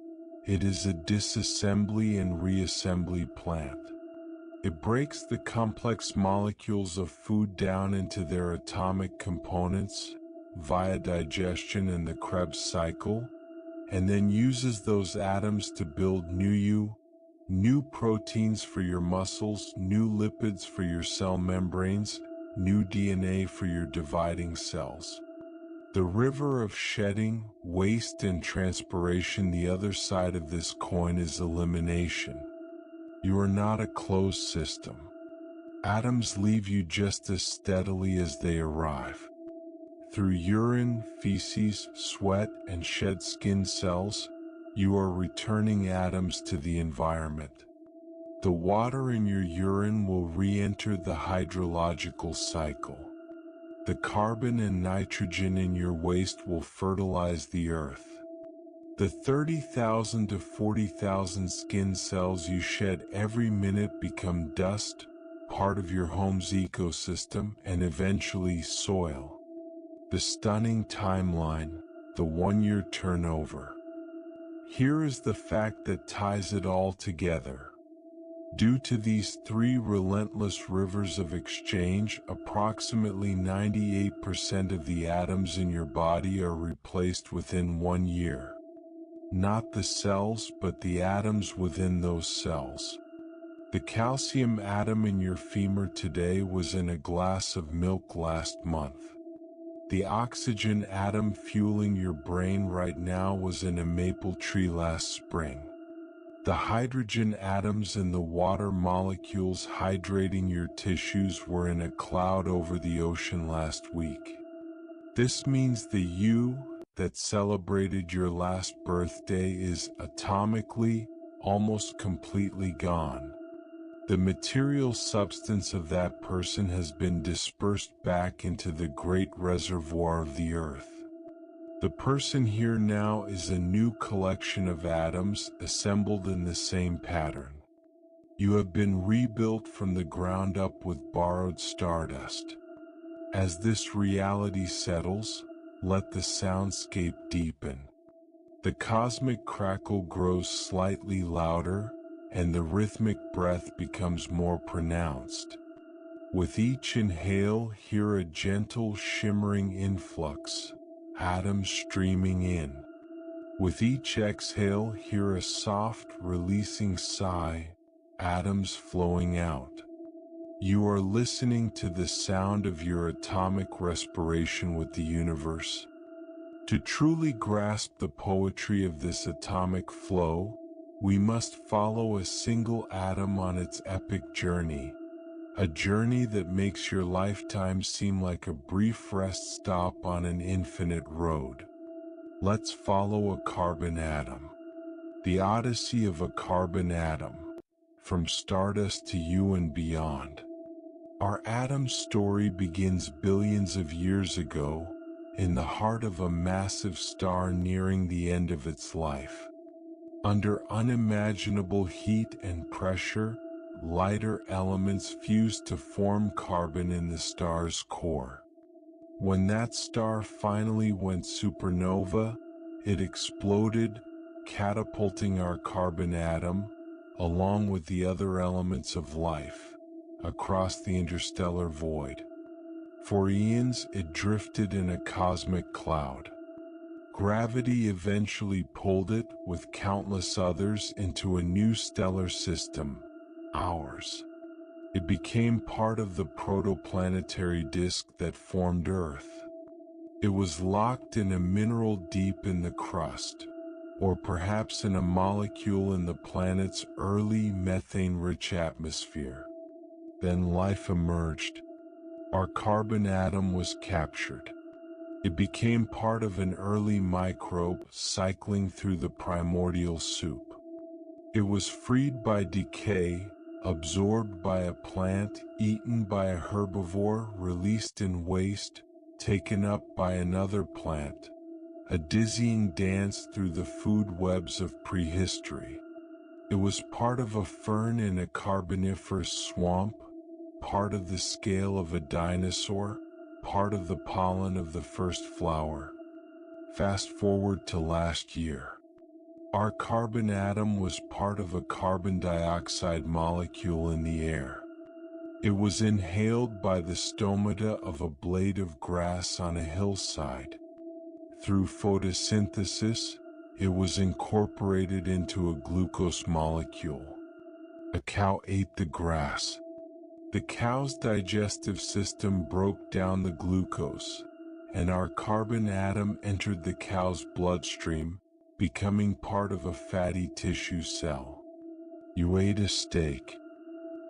It is a disassembly and reassembly plant. It breaks the complex molecules of food down into their atomic components via digestion and the Krebs cycle, and then uses those atoms to build new proteins for your muscles, new lipids for your cell membranes, new DNA for your dividing cells. The river of shedding, waste, and transpiration. The other side of this coin is elimination. You are not a closed system. Atoms leave you just as steadily as they arrive. Through urine, feces, sweat, and shed skin cells, you are returning atoms to the environment. The water in your urine will re-enter the hydrological cycle. The carbon and nitrogen in your waste will fertilize the earth. The 30,000 to 40,000 skin cells you shed every minute become dust, part of your home's ecosystem, and eventually soil. The stunning timeline, the 1-year turnover. Here is the fact that ties it all together. Due to these three relentless rivers of exchange, approximately 98% of the atoms in your body are replaced within 1 year. Not the cells, but the atoms within those cells. The calcium atom in your femur today was in a glass of milk last month. The oxygen atom fueling your brain right now was in a maple tree last spring. The hydrogen atoms in the water molecules hydrating your tissues were in a cloud over the ocean last week. This means the you that celebrated your last birthday is atomically, almost completely gone. The material substance of that person has been dispersed back into the great reservoir of the earth. The person here now is a new collection of atoms assembled in the same pattern. You have been rebuilt from the ground up with borrowed stardust. As this reality settles, let the soundscape deepen. The cosmic crackle grows slightly louder, and the rhythmic breath becomes more pronounced. With each inhale, hear a gentle shimmering influx, atoms streaming in. With each exhale, hear a soft releasing sigh, atoms flowing out. You are listening to the sound of your atomic respiration with the universe. To truly grasp the poetry of this atomic flow, we must follow a single atom on its epic journey, a journey that makes your lifetime seem like a brief rest stop on an infinite road. Let's follow a carbon atom. The odyssey of a carbon atom, from stardust to you and beyond. Our atom story begins billions of years ago, in the heart of a massive star nearing the end of its life. Under unimaginable heat and pressure, lighter elements fused to form carbon in the star's core. When that star finally went supernova, it exploded, catapulting our carbon atom, along with the other elements of life, across the interstellar void. For eons it drifted in a cosmic cloud. Gravity eventually pulled it, with countless others, into a new stellar system, ours. It became part of the protoplanetary disk that formed Earth. It was locked in a mineral deep in the crust, or perhaps in a molecule in the planet's early methane-rich atmosphere. Then life emerged. Our carbon atom was captured. It became part of an early microbe cycling through the primordial soup. It was freed by decay, absorbed by a plant, eaten by a herbivore, released in waste, taken up by another plant, a dizzying dance through the food webs of prehistory. It was part of a fern in a carboniferous swamp, part of the scale of a dinosaur, part of the pollen of the first flower. Fast forward to last year. Our carbon atom was part of a carbon dioxide molecule in the air. It was inhaled by the stomata of a blade of grass on a hillside. Through photosynthesis, it was incorporated into a glucose molecule. A cow ate the grass. The cow's digestive system broke down the glucose, and our carbon atom entered the cow's bloodstream, becoming part of a fatty tissue cell. You ate a steak.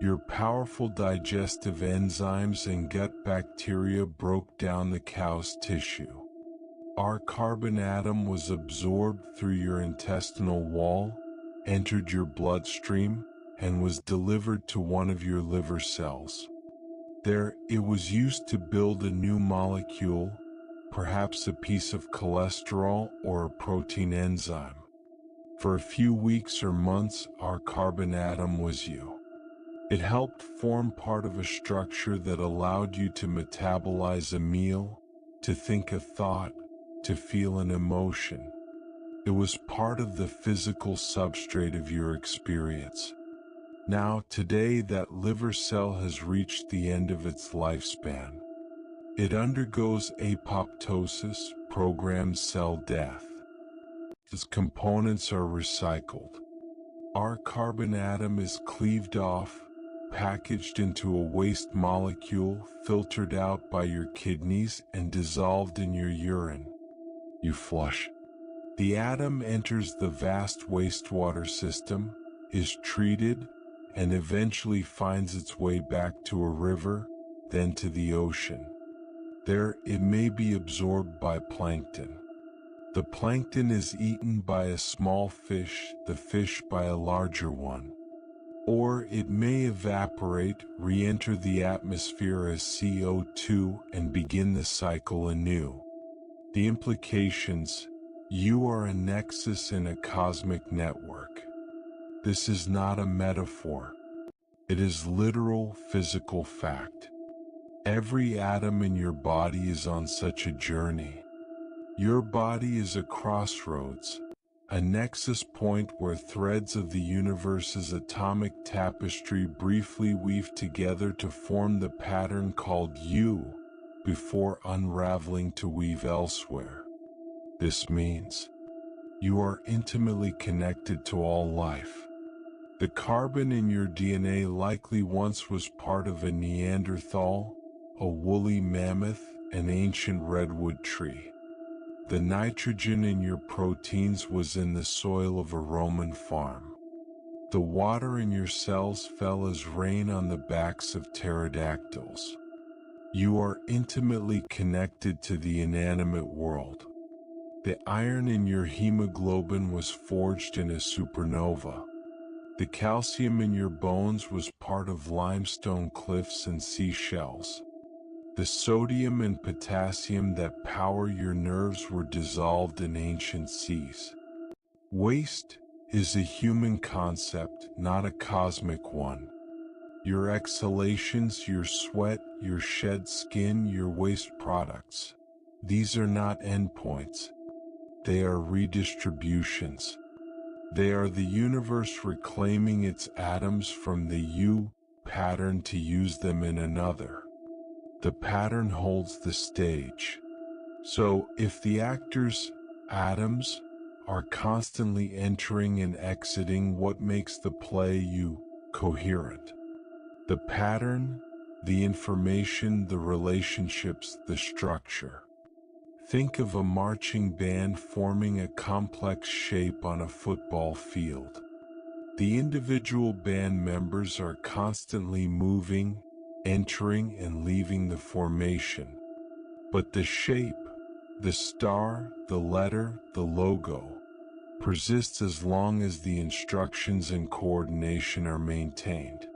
Your powerful digestive enzymes and gut bacteria broke down the cow's tissue. Our carbon atom was absorbed through your intestinal wall, entered your bloodstream, and was delivered to one of your liver cells. There, it was used to build a new molecule, perhaps a piece of cholesterol or a protein enzyme. For a few weeks or months, our carbon atom was you. It helped form part of a structure that allowed you to metabolize a meal, to think a thought, to feel an emotion. It was part of the physical substrate of your experience. Now, today, that liver cell has reached the end of its lifespan. It undergoes apoptosis, programmed cell death. Its components are recycled. Our carbon atom is cleaved off, packaged into a waste molecule, filtered out by your kidneys and dissolved in your urine. You flush. The atom enters the vast wastewater system, is treated, and eventually finds its way back to a river, then to the ocean. There, it may be absorbed by plankton. The plankton is eaten by a small fish, the fish by a larger one. Or it may evaporate, re-enter the atmosphere as CO2, and begin the cycle anew. The implications: you are a nexus in a cosmic network. This is not a metaphor. It is literal, physical fact. Every atom in your body is on such a journey. Your body is a crossroads, a nexus point where threads of the universe's atomic tapestry briefly weave together to form the pattern called you, before unraveling to weave elsewhere. This means you are intimately connected to all life. The carbon in your DNA likely once was part of a Neanderthal, a woolly mammoth, an ancient redwood tree. The nitrogen in your proteins was in the soil of a Roman farm. The water in your cells fell as rain on the backs of pterodactyls. You are intimately connected to the inanimate world. The iron in your hemoglobin was forged in a supernova. The calcium in your bones was part of limestone cliffs and seashells. The sodium and potassium that power your nerves were dissolved in ancient seas. Waste is a human concept, not a cosmic one. Your exhalations, your sweat, your shed skin, your waste products. These are not endpoints. They are redistributions. They are the universe reclaiming its atoms from the you pattern to use them in another. The pattern holds the stage. So, if the actors, atoms, are constantly entering and exiting, what makes the play you coherent? The pattern, the information, the relationships, the structure. Think of a marching band forming a complex shape on a football field. The individual band members are constantly moving, entering and leaving the formation. But the shape, the star, the letter, the logo, persists as long as the instructions and coordination are maintained.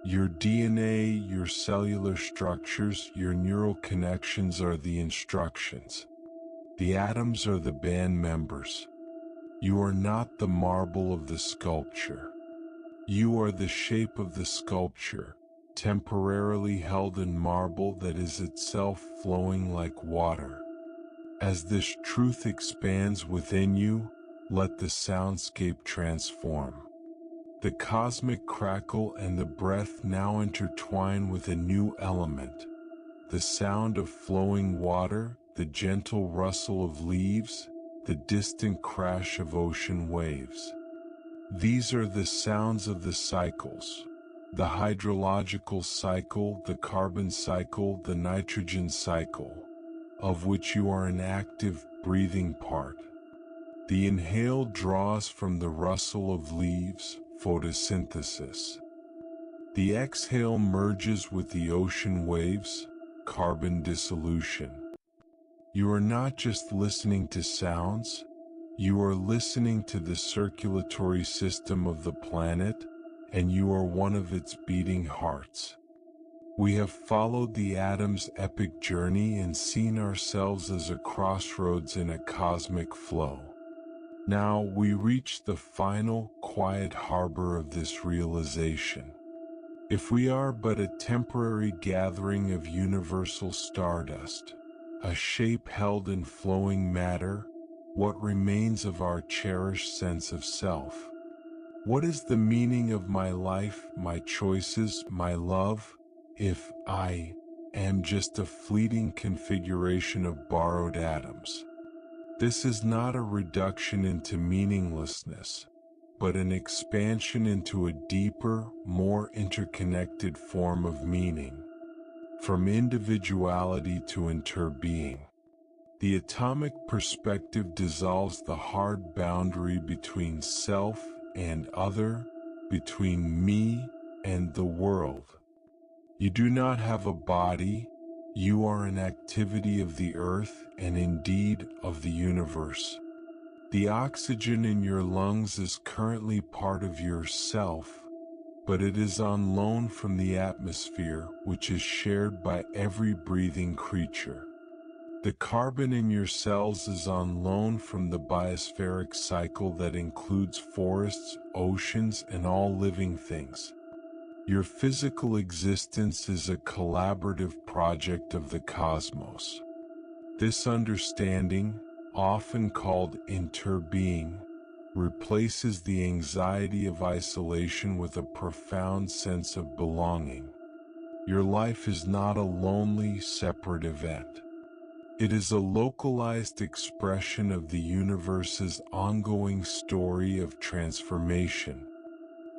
Your DNA, your cellular structures, your neural connections are the instructions. The atoms are the band members. You are not the marble of the sculpture. You are the shape of the sculpture, temporarily held in marble that is itself flowing like water. As this truth expands within you, let the soundscape transform. The cosmic crackle and the breath now intertwine with a new element. The sound of flowing water, the gentle rustle of leaves, the distant crash of ocean waves. These are the sounds of the cycles. The hydrological cycle, the carbon cycle, the nitrogen cycle, of which you are an active, breathing part. The inhale draws from the rustle of leaves, photosynthesis. The exhale merges with the ocean waves, carbon dissolution. You are not just listening to sounds, you are listening to the circulatory system of the planet, and you are one of its beating hearts. We have followed the atom's epic journey and seen ourselves as a crossroads in a cosmic flow. Now we reach the final, quiet harbor of this realization. If we are but a temporary gathering of universal stardust, a shape held in flowing matter, what remains of our cherished sense of self? What is the meaning of my life, my choices, my love, if I am just a fleeting configuration of borrowed atoms? This is not a reduction into meaninglessness, but an expansion into a deeper, more interconnected form of meaning. From individuality to interbeing. The atomic perspective dissolves the hard boundary between self and other, between me and the world. You do not have a body, you are an activity of the earth and indeed of the universe. The oxygen in your lungs is currently part of yourself, but it is on loan from the atmosphere, which is shared by every breathing creature. The carbon in your cells is on loan from the biospheric cycle that includes forests, oceans, and all living things. Your physical existence is a collaborative project of the cosmos. This understanding, often called interbeing, replaces the anxiety of isolation with a profound sense of belonging. Your life is not a lonely, separate event. It is a localized expression of the universe's ongoing story of transformation.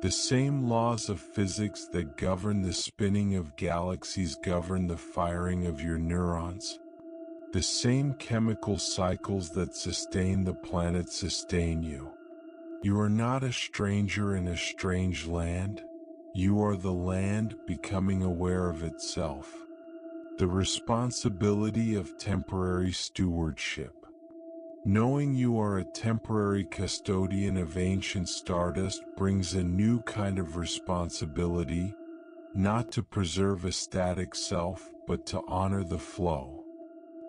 The same laws of physics that govern the spinning of galaxies govern the firing of your neurons. The same chemical cycles that sustain the planet sustain you. You are not a stranger in a strange land. You are the land becoming aware of itself. The responsibility of temporary stewardship. Knowing you are a temporary custodian of ancient stardust brings a new kind of responsibility, not to preserve a static self, but to honor the flow.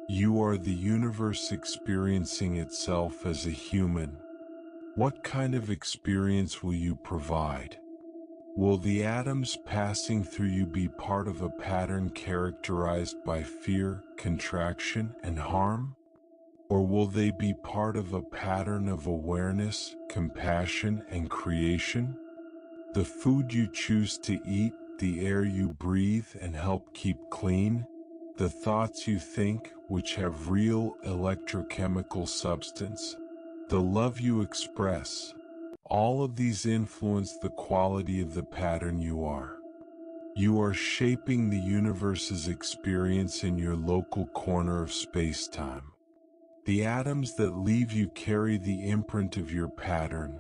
You are the universe experiencing itself as a human. What kind of experience will you provide? Will the atoms passing through you be part of a pattern characterized by fear, contraction, and harm? Or will they be part of a pattern of awareness, compassion, and creation? The food you choose to eat, the air you breathe and help keep clean, the thoughts you think, which have real electrochemical substance, the love you express, all of these influence the quality of the pattern you are. You are shaping the universe's experience in your local corner of space-time. The atoms that leave you carry the imprint of your pattern,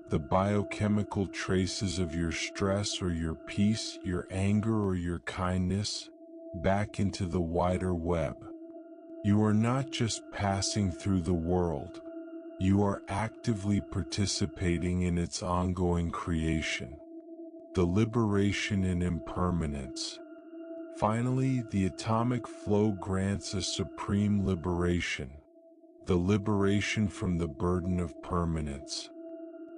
the biochemical traces of your stress or your peace, your anger or your kindness, back into the wider web. You are not just passing through the world. You are actively participating in its ongoing creation. The liberation in impermanence. Finally, the atomic flow grants a supreme liberation. The liberation from the burden of permanence.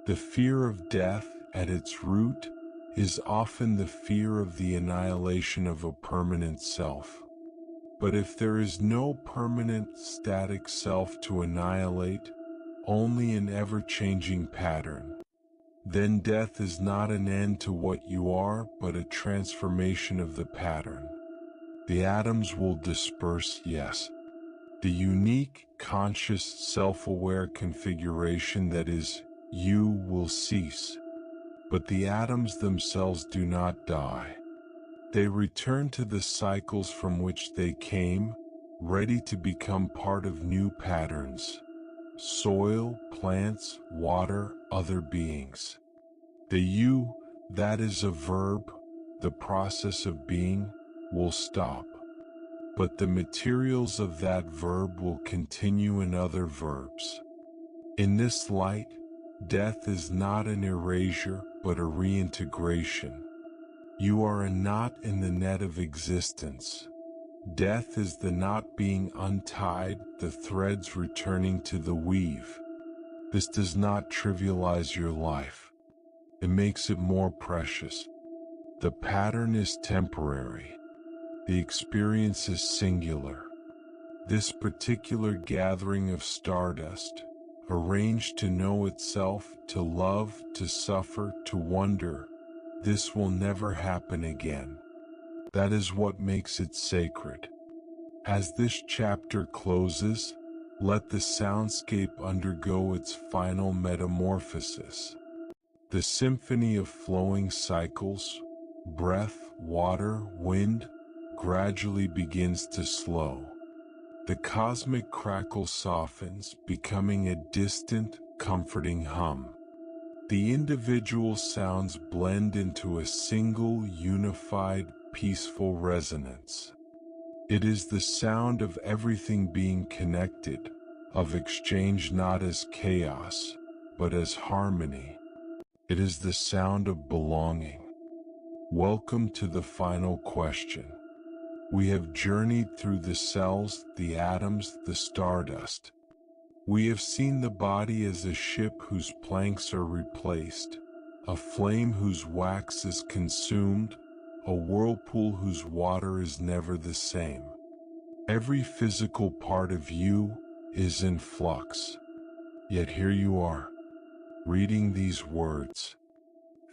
The fear of death, at its root, is often the fear of the annihilation of a permanent self. But if there is no permanent, static self to annihilate, only an ever-changing pattern, then death is not an end to what you are, but a transformation of the pattern. The atoms will disperse, yes. The unique, conscious, self-aware configuration that is you will cease. But the atoms themselves do not die. They return to the cycles from which they came, ready to become part of new patterns. Soil, plants, water, other beings. The you, that is a verb, the process of being, will stop. But the materials of that verb will continue in other verbs. In this light, death is not an erasure, but a reintegration. You are a knot in the net of existence. Death is the knot being untied, the threads returning to the weave. This does not trivialize your life. It makes it more precious. The pattern is temporary. The experience is singular. This particular gathering of stardust, arranged to know itself, to love, to suffer, to wonder. This will never happen again. That is what makes it sacred. As this chapter closes, let the soundscape undergo its final metamorphosis. The symphony of flowing cycles, breath, water, wind, gradually begins to slow. The cosmic crackle softens, becoming a distant, comforting hum. The individual sounds blend into a single, unified, peaceful resonance. It is the sound of everything being connected, of exchange not as chaos, but as harmony. It is the sound of belonging. Welcome to the final question. We have journeyed through the cells, the atoms, the stardust. We have seen the body as a ship whose planks are replaced, a flame whose wax is consumed, a whirlpool whose water is never the same. Every physical part of you is in flux. Yet here you are, reading these words,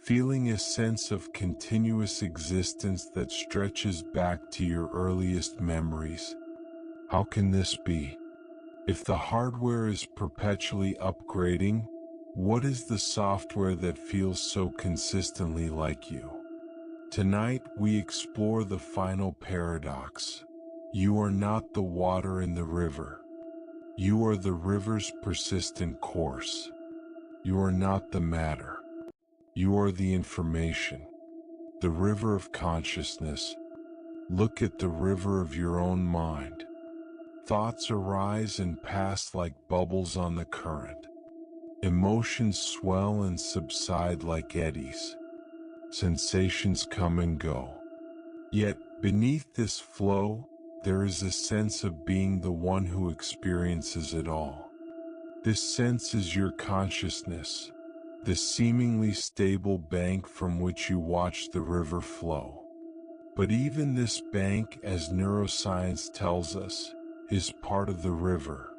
feeling a sense of continuous existence that stretches back to your earliest memories. How can this be? If the hardware is perpetually upgrading, what is the software that feels so consistently like you? Tonight we explore the final paradox. You are not the water in the river. You are the river's persistent course. You are not the matter. You are the information. The river of consciousness. Look at the river of your own mind. Thoughts arise and pass like bubbles on the current. Emotions swell and subside like eddies. Sensations come and go. Yet, beneath this flow, there is a sense of being the one who experiences it all. This sense is your consciousness, the seemingly stable bank from which you watch the river flow. But even this bank, as neuroscience tells us, is part of the river.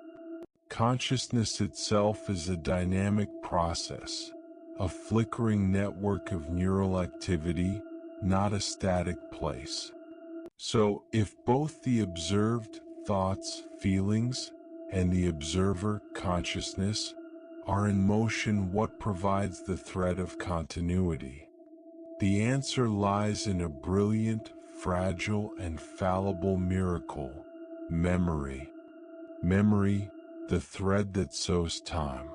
Consciousness itself is a dynamic process, a flickering network of neural activity, not a static place. So, if both the observed, thoughts, feelings, and the observer, consciousness, are in motion, what provides the thread of continuity? The answer lies in a brilliant, fragile, and fallible miracle: memory. Memory, the thread that sews time.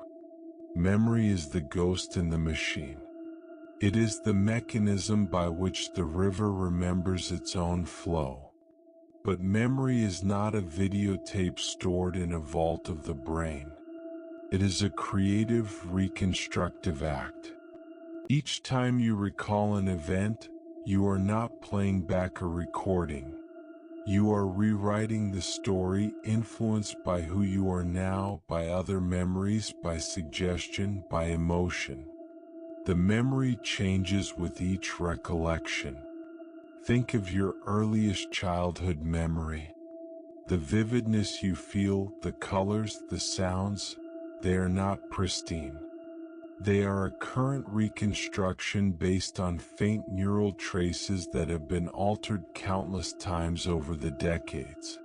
Memory is the ghost in the machine. It is the mechanism by which the river remembers its own flow. But memory is not a videotape stored in a vault of the brain. It is a creative, reconstructive act. Each time you recall an event, you are not playing back a recording. You are rewriting the story, influenced by who you are now, by other memories, by suggestion, by emotion. The memory changes with each recollection. Think of your earliest childhood memory. The vividness you feel, the colors, the sounds, they are not pristine. They are a current reconstruction based on faint neural traces that have been altered countless times over the decades.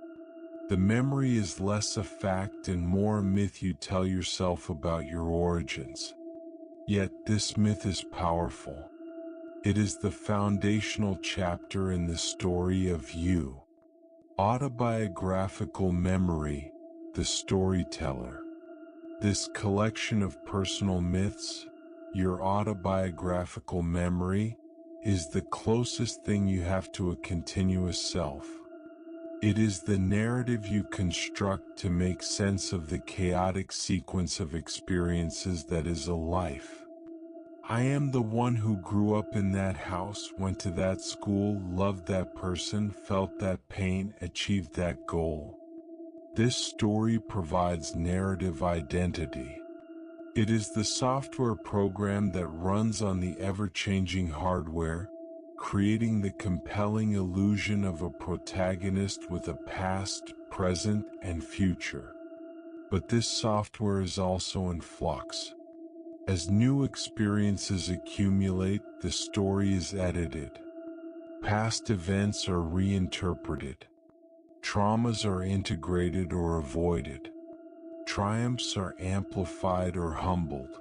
The memory is less a fact and more a myth you tell yourself about your origins. Yet this myth is powerful. It is the foundational chapter in the story of you. Autobiographical memory, the storyteller. This collection of personal myths, your autobiographical memory, is the closest thing you have to a continuous self. It is the narrative you construct to make sense of the chaotic sequence of experiences that is a life. I am the one who grew up in that house, went to that school, loved that person, felt that pain, achieved that goal. This story provides narrative identity. It is the software program that runs on the ever-changing hardware, creating the compelling illusion of a protagonist with a past, present, and future. But this software is also in flux. As new experiences accumulate, the story is edited. Past events are reinterpreted. Traumas are integrated or avoided. Triumphs are amplified or humbled.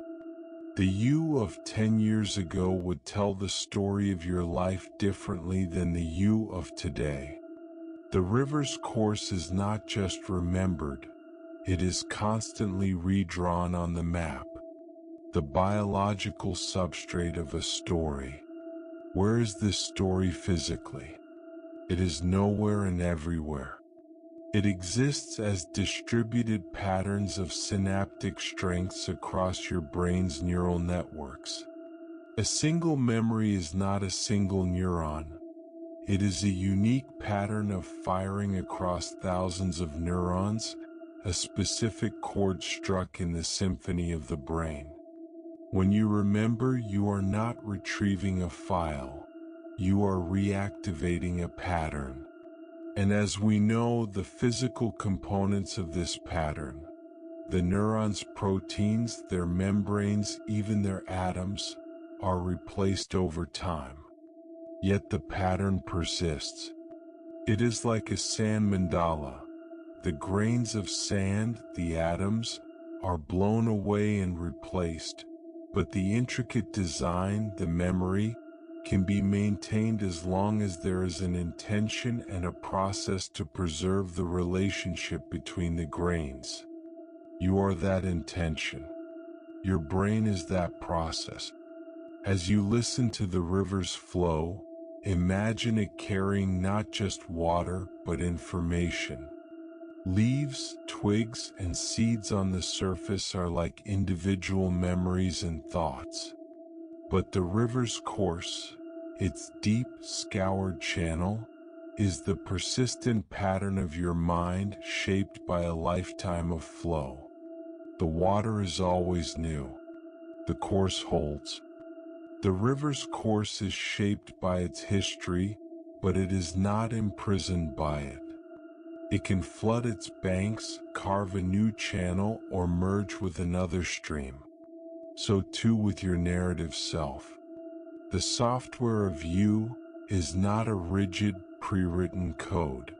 The you of 10 years ago would tell the story of your life differently than the you of today. The river's course is not just remembered, it is constantly redrawn on the map, the biological substrate of a story. Where is this story physically? It is nowhere and everywhere. It exists as distributed patterns of synaptic strengths across your brain's neural networks. A single memory is not a single neuron. It is a unique pattern of firing across thousands of neurons, a specific chord struck in the symphony of the brain. When you remember, you are not retrieving a file. You are reactivating a pattern. And as we know, the physical components of this pattern, the neurons' proteins, their membranes, even their atoms, are replaced over time. Yet the pattern persists. It is like a sand mandala. The grains of sand, the atoms, are blown away and replaced, but the intricate design, the memory, can be maintained as long as there is an intention and a process to preserve the relationship between the grains. You are that intention. Your brain is that process. As you listen to the river's flow, imagine it carrying not just water, but information. Leaves, twigs, and seeds on the surface are like individual memories and thoughts. But the river's course, its deep, scoured channel, is the persistent pattern of your mind shaped by a lifetime of flow. The water is always new. The course holds. The river's course is shaped by its history, but it is not imprisoned by it. It can flood its banks, carve a new channel, or merge with another stream. So too with your narrative self. The software of you is not a rigid, pre-written code.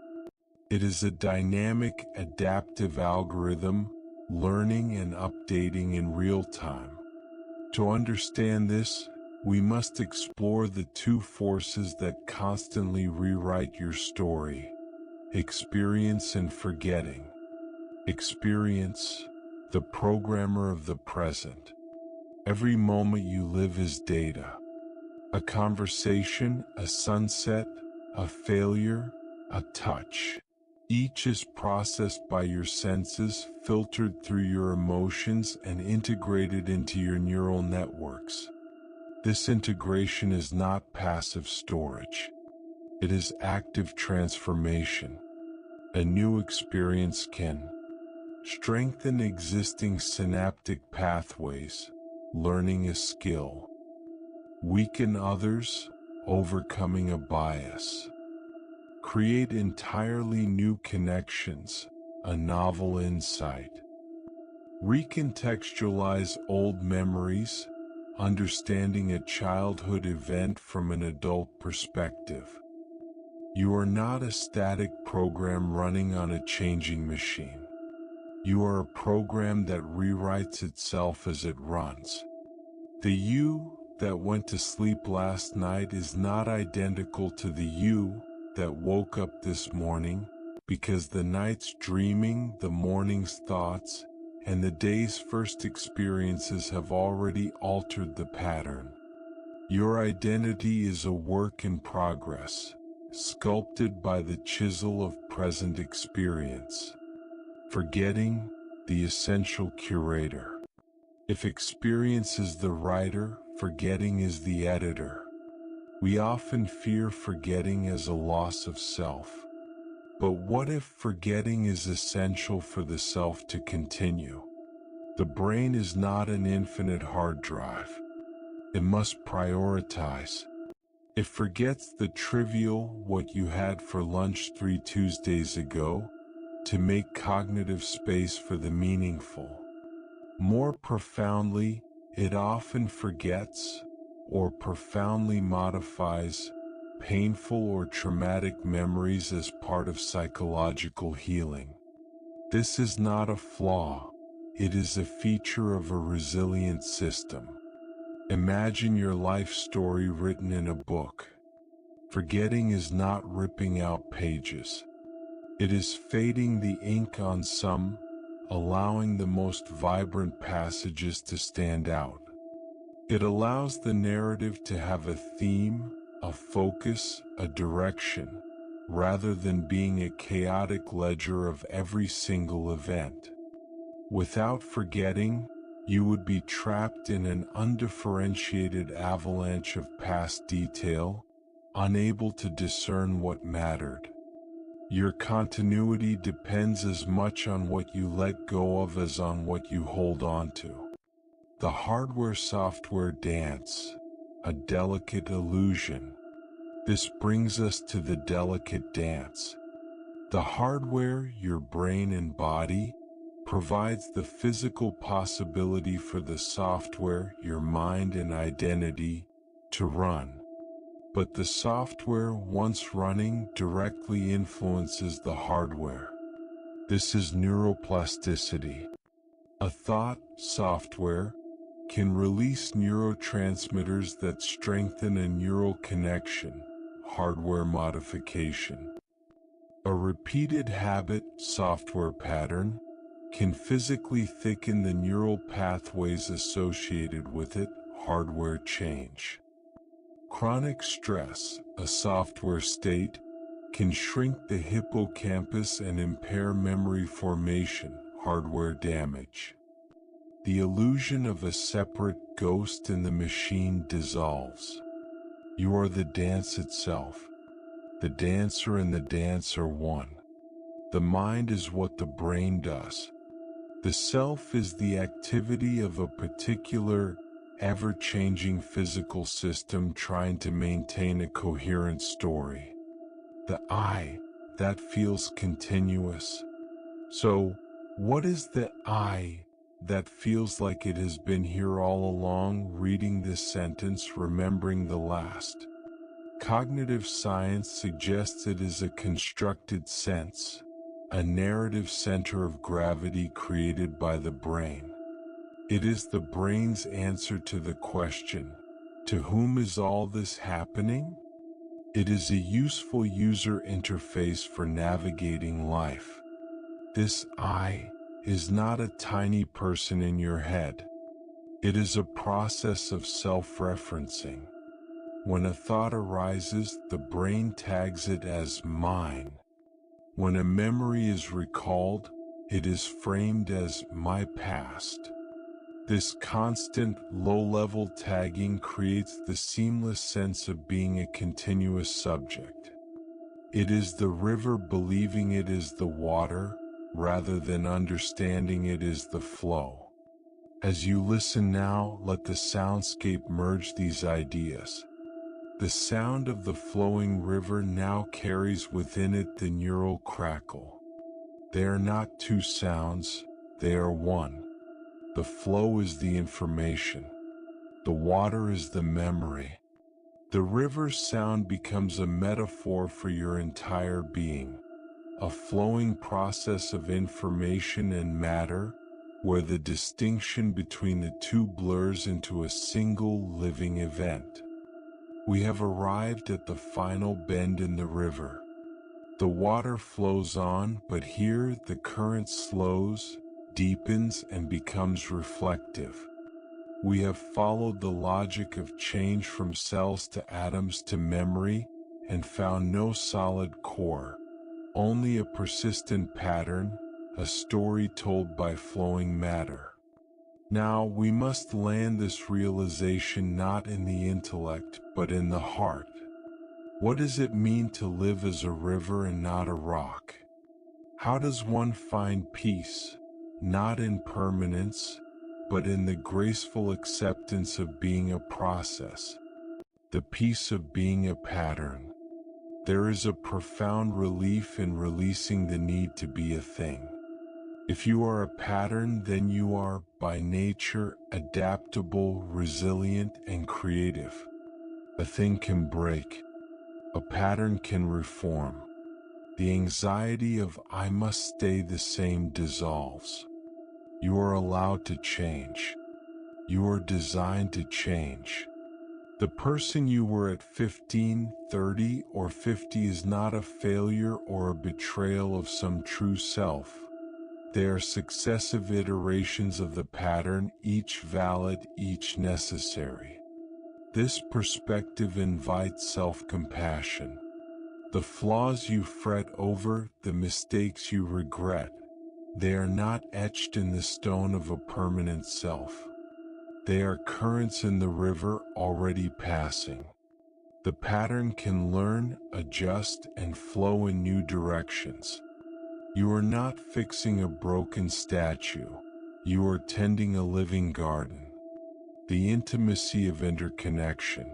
It is a dynamic, adaptive algorithm, learning and updating in real time. To understand this, we must explore the two forces that constantly rewrite your story: experience and forgetting. Experience, the programmer of the present. Every moment you live is data. A conversation, a sunset, a failure, a touch. Each is processed by your senses, filtered through your emotions, and integrated into your neural networks. This integration is not passive storage. It is active transformation. A new experience can strengthen existing synaptic pathways, learning a skill. Weaken others, overcoming a bias. Create entirely new connections, a novel insight. Recontextualize old memories, understanding a childhood event from an adult perspective. You are not a static program running on a changing machine. You are a program that rewrites itself as it runs. The you that went to sleep last night is not identical to the you that woke up this morning, because the night's dreaming, the morning's thoughts, and the day's first experiences have already altered the pattern. Your identity is a work in progress, sculpted by the chisel of present experience. Forgetting, the essential curator. If experience is the writer, forgetting is the editor. We often fear forgetting as a loss of self. But what if forgetting is essential for the self to continue? The brain is not an infinite hard drive. It must prioritize. It forgets the trivial, what you had for lunch 3 Tuesdays ago, to make cognitive space for the meaningful. More profoundly, it often forgets or profoundly modifies painful or traumatic memories as part of psychological healing. This is not a flaw, it is a feature of a resilient system. Imagine your life story written in a book. Forgetting is not ripping out pages. It is fading the ink on some, allowing the most vibrant passages to stand out. It allows the narrative to have a theme, a focus, a direction, rather than being a chaotic ledger of every single event. Without forgetting, you would be trapped in an undifferentiated avalanche of past detail, unable to discern what mattered. Your continuity depends as much on what you let go of as on what you hold on to. The hardware-software dance, a delicate illusion. This brings us to the delicate dance. The hardware, your brain and body, provides the physical possibility for the software, your mind and identity, to run. But the software, once running, directly influences the hardware. This is neuroplasticity. A thought, software, can release neurotransmitters that strengthen a neural connection, hardware modification. A repeated habit, software pattern, can physically thicken the neural pathways associated with it, hardware change. Chronic stress, a software state, can shrink the hippocampus and impair memory formation, hardware damage. The illusion of a separate ghost in the machine dissolves. You are the dance itself. The dancer and the dance are one. The mind is what the brain does. The self is the activity of a particular, ever-changing physical system trying to maintain a coherent story. The I, that feels continuous. So, what is the I that feels like it has been here all along? Reading this sentence, remembering the last. Cognitive science suggests it is a constructed sense, a narrative center of gravity created by the brain. It is the brain's answer to the question, to whom is all this happening? It is a useful user interface for navigating life. This I is not a tiny person in your head. It is a process of self-referencing. When a thought arises, the brain tags it as mine. When a memory is recalled, it is framed as my past. This constant, low-level tagging creates the seamless sense of being a continuous subject. It is the river believing it is the water, rather than understanding it is the flow. As you listen now, let the soundscape merge these ideas. The sound of the flowing river now carries within it the neural crackle. They are not two sounds, they are one. The flow is the information. The water is the memory. The river's sound becomes a metaphor for your entire being, a flowing process of information and matter, where the distinction between the two blurs into a single living event. We have arrived at the final bend in the river. The water flows on, but here the current slows, deepens, and becomes reflective. We have followed the logic of change from cells to atoms to memory, and found no solid core, only a persistent pattern, a story told by flowing matter. Now we must land this realization not in the intellect, but in the heart. What does it mean to live as a river and not a rock? How does one find peace, not in permanence, but in the graceful acceptance of being a process, the peace of being a pattern, There is a profound relief in releasing the need to be a thing. If you are a pattern, then you are, by nature, adaptable, resilient, and creative. A thing can break. A pattern can reform. The anxiety of "I must stay the same" dissolves. You are allowed to change. You are designed to change. The person you were at 15, 30, or 50 is not a failure or a betrayal of some true self. They are successive iterations of the pattern, each valid, each necessary. This perspective invites self-compassion. The flaws you fret over, the mistakes you regret, they are not etched in the stone of a permanent self. They are currents in the river already passing. The pattern can learn, adjust, and flow in new directions. You are not fixing a broken statue. You are tending a living garden. The intimacy of interconnection.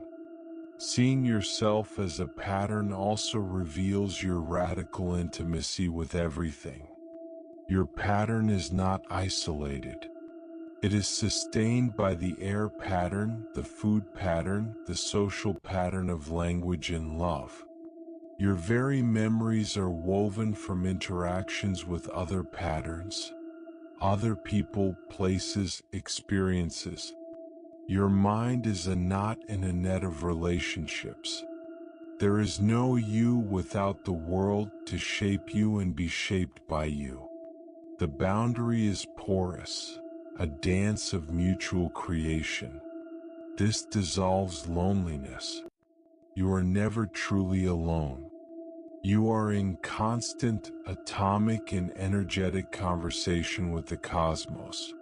Seeing yourself as a pattern also reveals your radical intimacy with everything. Your pattern is not isolated. It is sustained by the air pattern, the food pattern, the social pattern of language and love. Your very memories are woven from interactions with other patterns, other people, places, experiences. Your mind is a knot in a net of relationships. There is no you without the world to shape you and be shaped by you. The boundary is porous, a dance of mutual creation. This dissolves loneliness. You are never truly alone. You are in constant, atomic, and energetic conversation with the cosmos.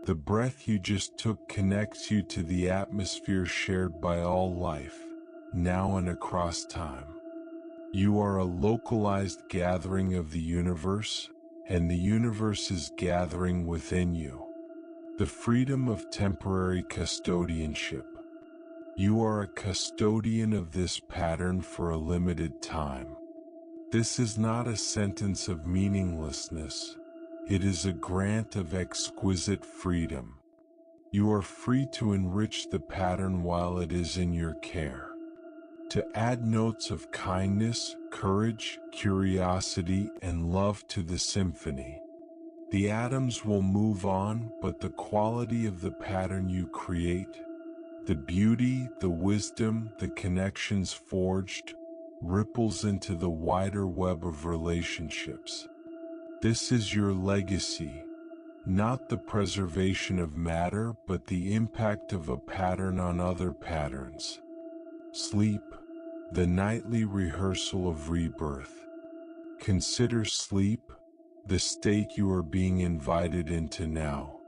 The breath you just took connects you to the atmosphere shared by all life, now and across time. You are a localized gathering of the universe, and the universe is gathering within you. The freedom of temporary custodianship. You are a custodian of this pattern for a limited time. This is not a sentence of meaninglessness. It is a grant of exquisite freedom. You are free to enrich the pattern while it is in your care. To add notes of kindness, courage, curiosity, and love to the symphony. The atoms will move on, but the quality of the pattern you create, the beauty, the wisdom, the connections forged, ripples into the wider web of relationships. This is your legacy, not the preservation of matter, but the impact of a pattern on other patterns. Sleep, the nightly rehearsal of rebirth. Consider sleep, the state you are being invited into now.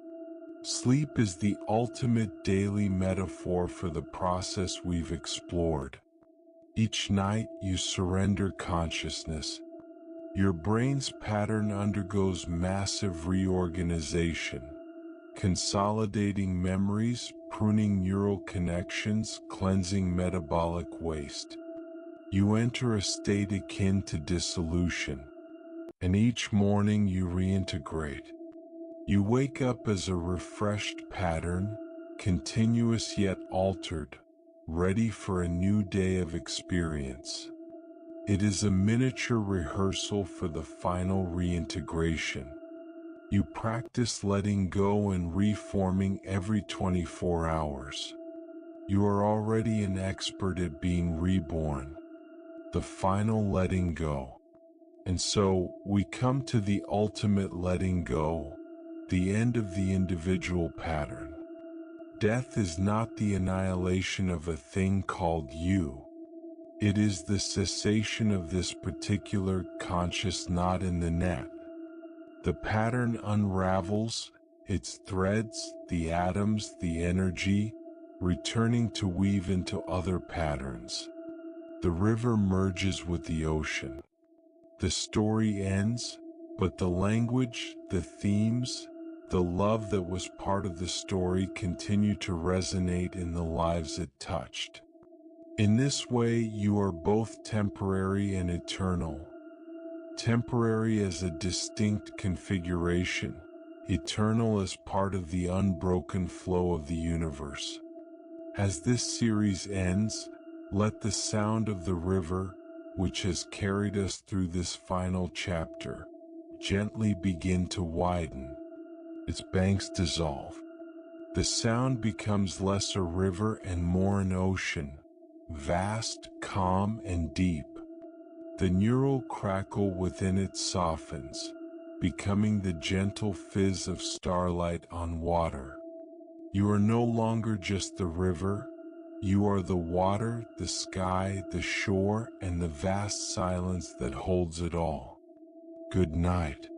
Sleep is the ultimate daily metaphor for the process we've explored. Each night you surrender consciousness. Your brain's pattern undergoes massive reorganization, consolidating memories, pruning neural connections, cleansing metabolic waste. You enter a state akin to dissolution, and each morning you reintegrate. You wake up as a refreshed pattern, continuous yet altered, ready for a new day of experience. It is a miniature rehearsal for the final reintegration. You practice letting go and reforming every 24 hours. You are already an expert at being reborn, the final letting go. And so, we come to the ultimate letting go, the end of the individual pattern. Death is not the annihilation of a thing called you. It is the cessation of this particular conscious knot in the net. The pattern unravels, its threads, the atoms, the energy, returning to weave into other patterns. The river merges with the ocean. The story ends, but the language, the themes, the love that was part of the story continue to resonate in the lives it touched. In this way, you are both temporary and eternal. Temporary as a distinct configuration, eternal as part of the unbroken flow of the universe. As this series ends, let the sound of the river, which has carried us through this final chapter, gently begin to widen. Its banks dissolve. The sound becomes less a river and more an ocean, vast, calm, and deep. The neural crackle within it softens, becoming the gentle fizz of starlight on water. You are no longer just the river, you are the water, the sky, the shore, and the vast silence that holds it all. Good night.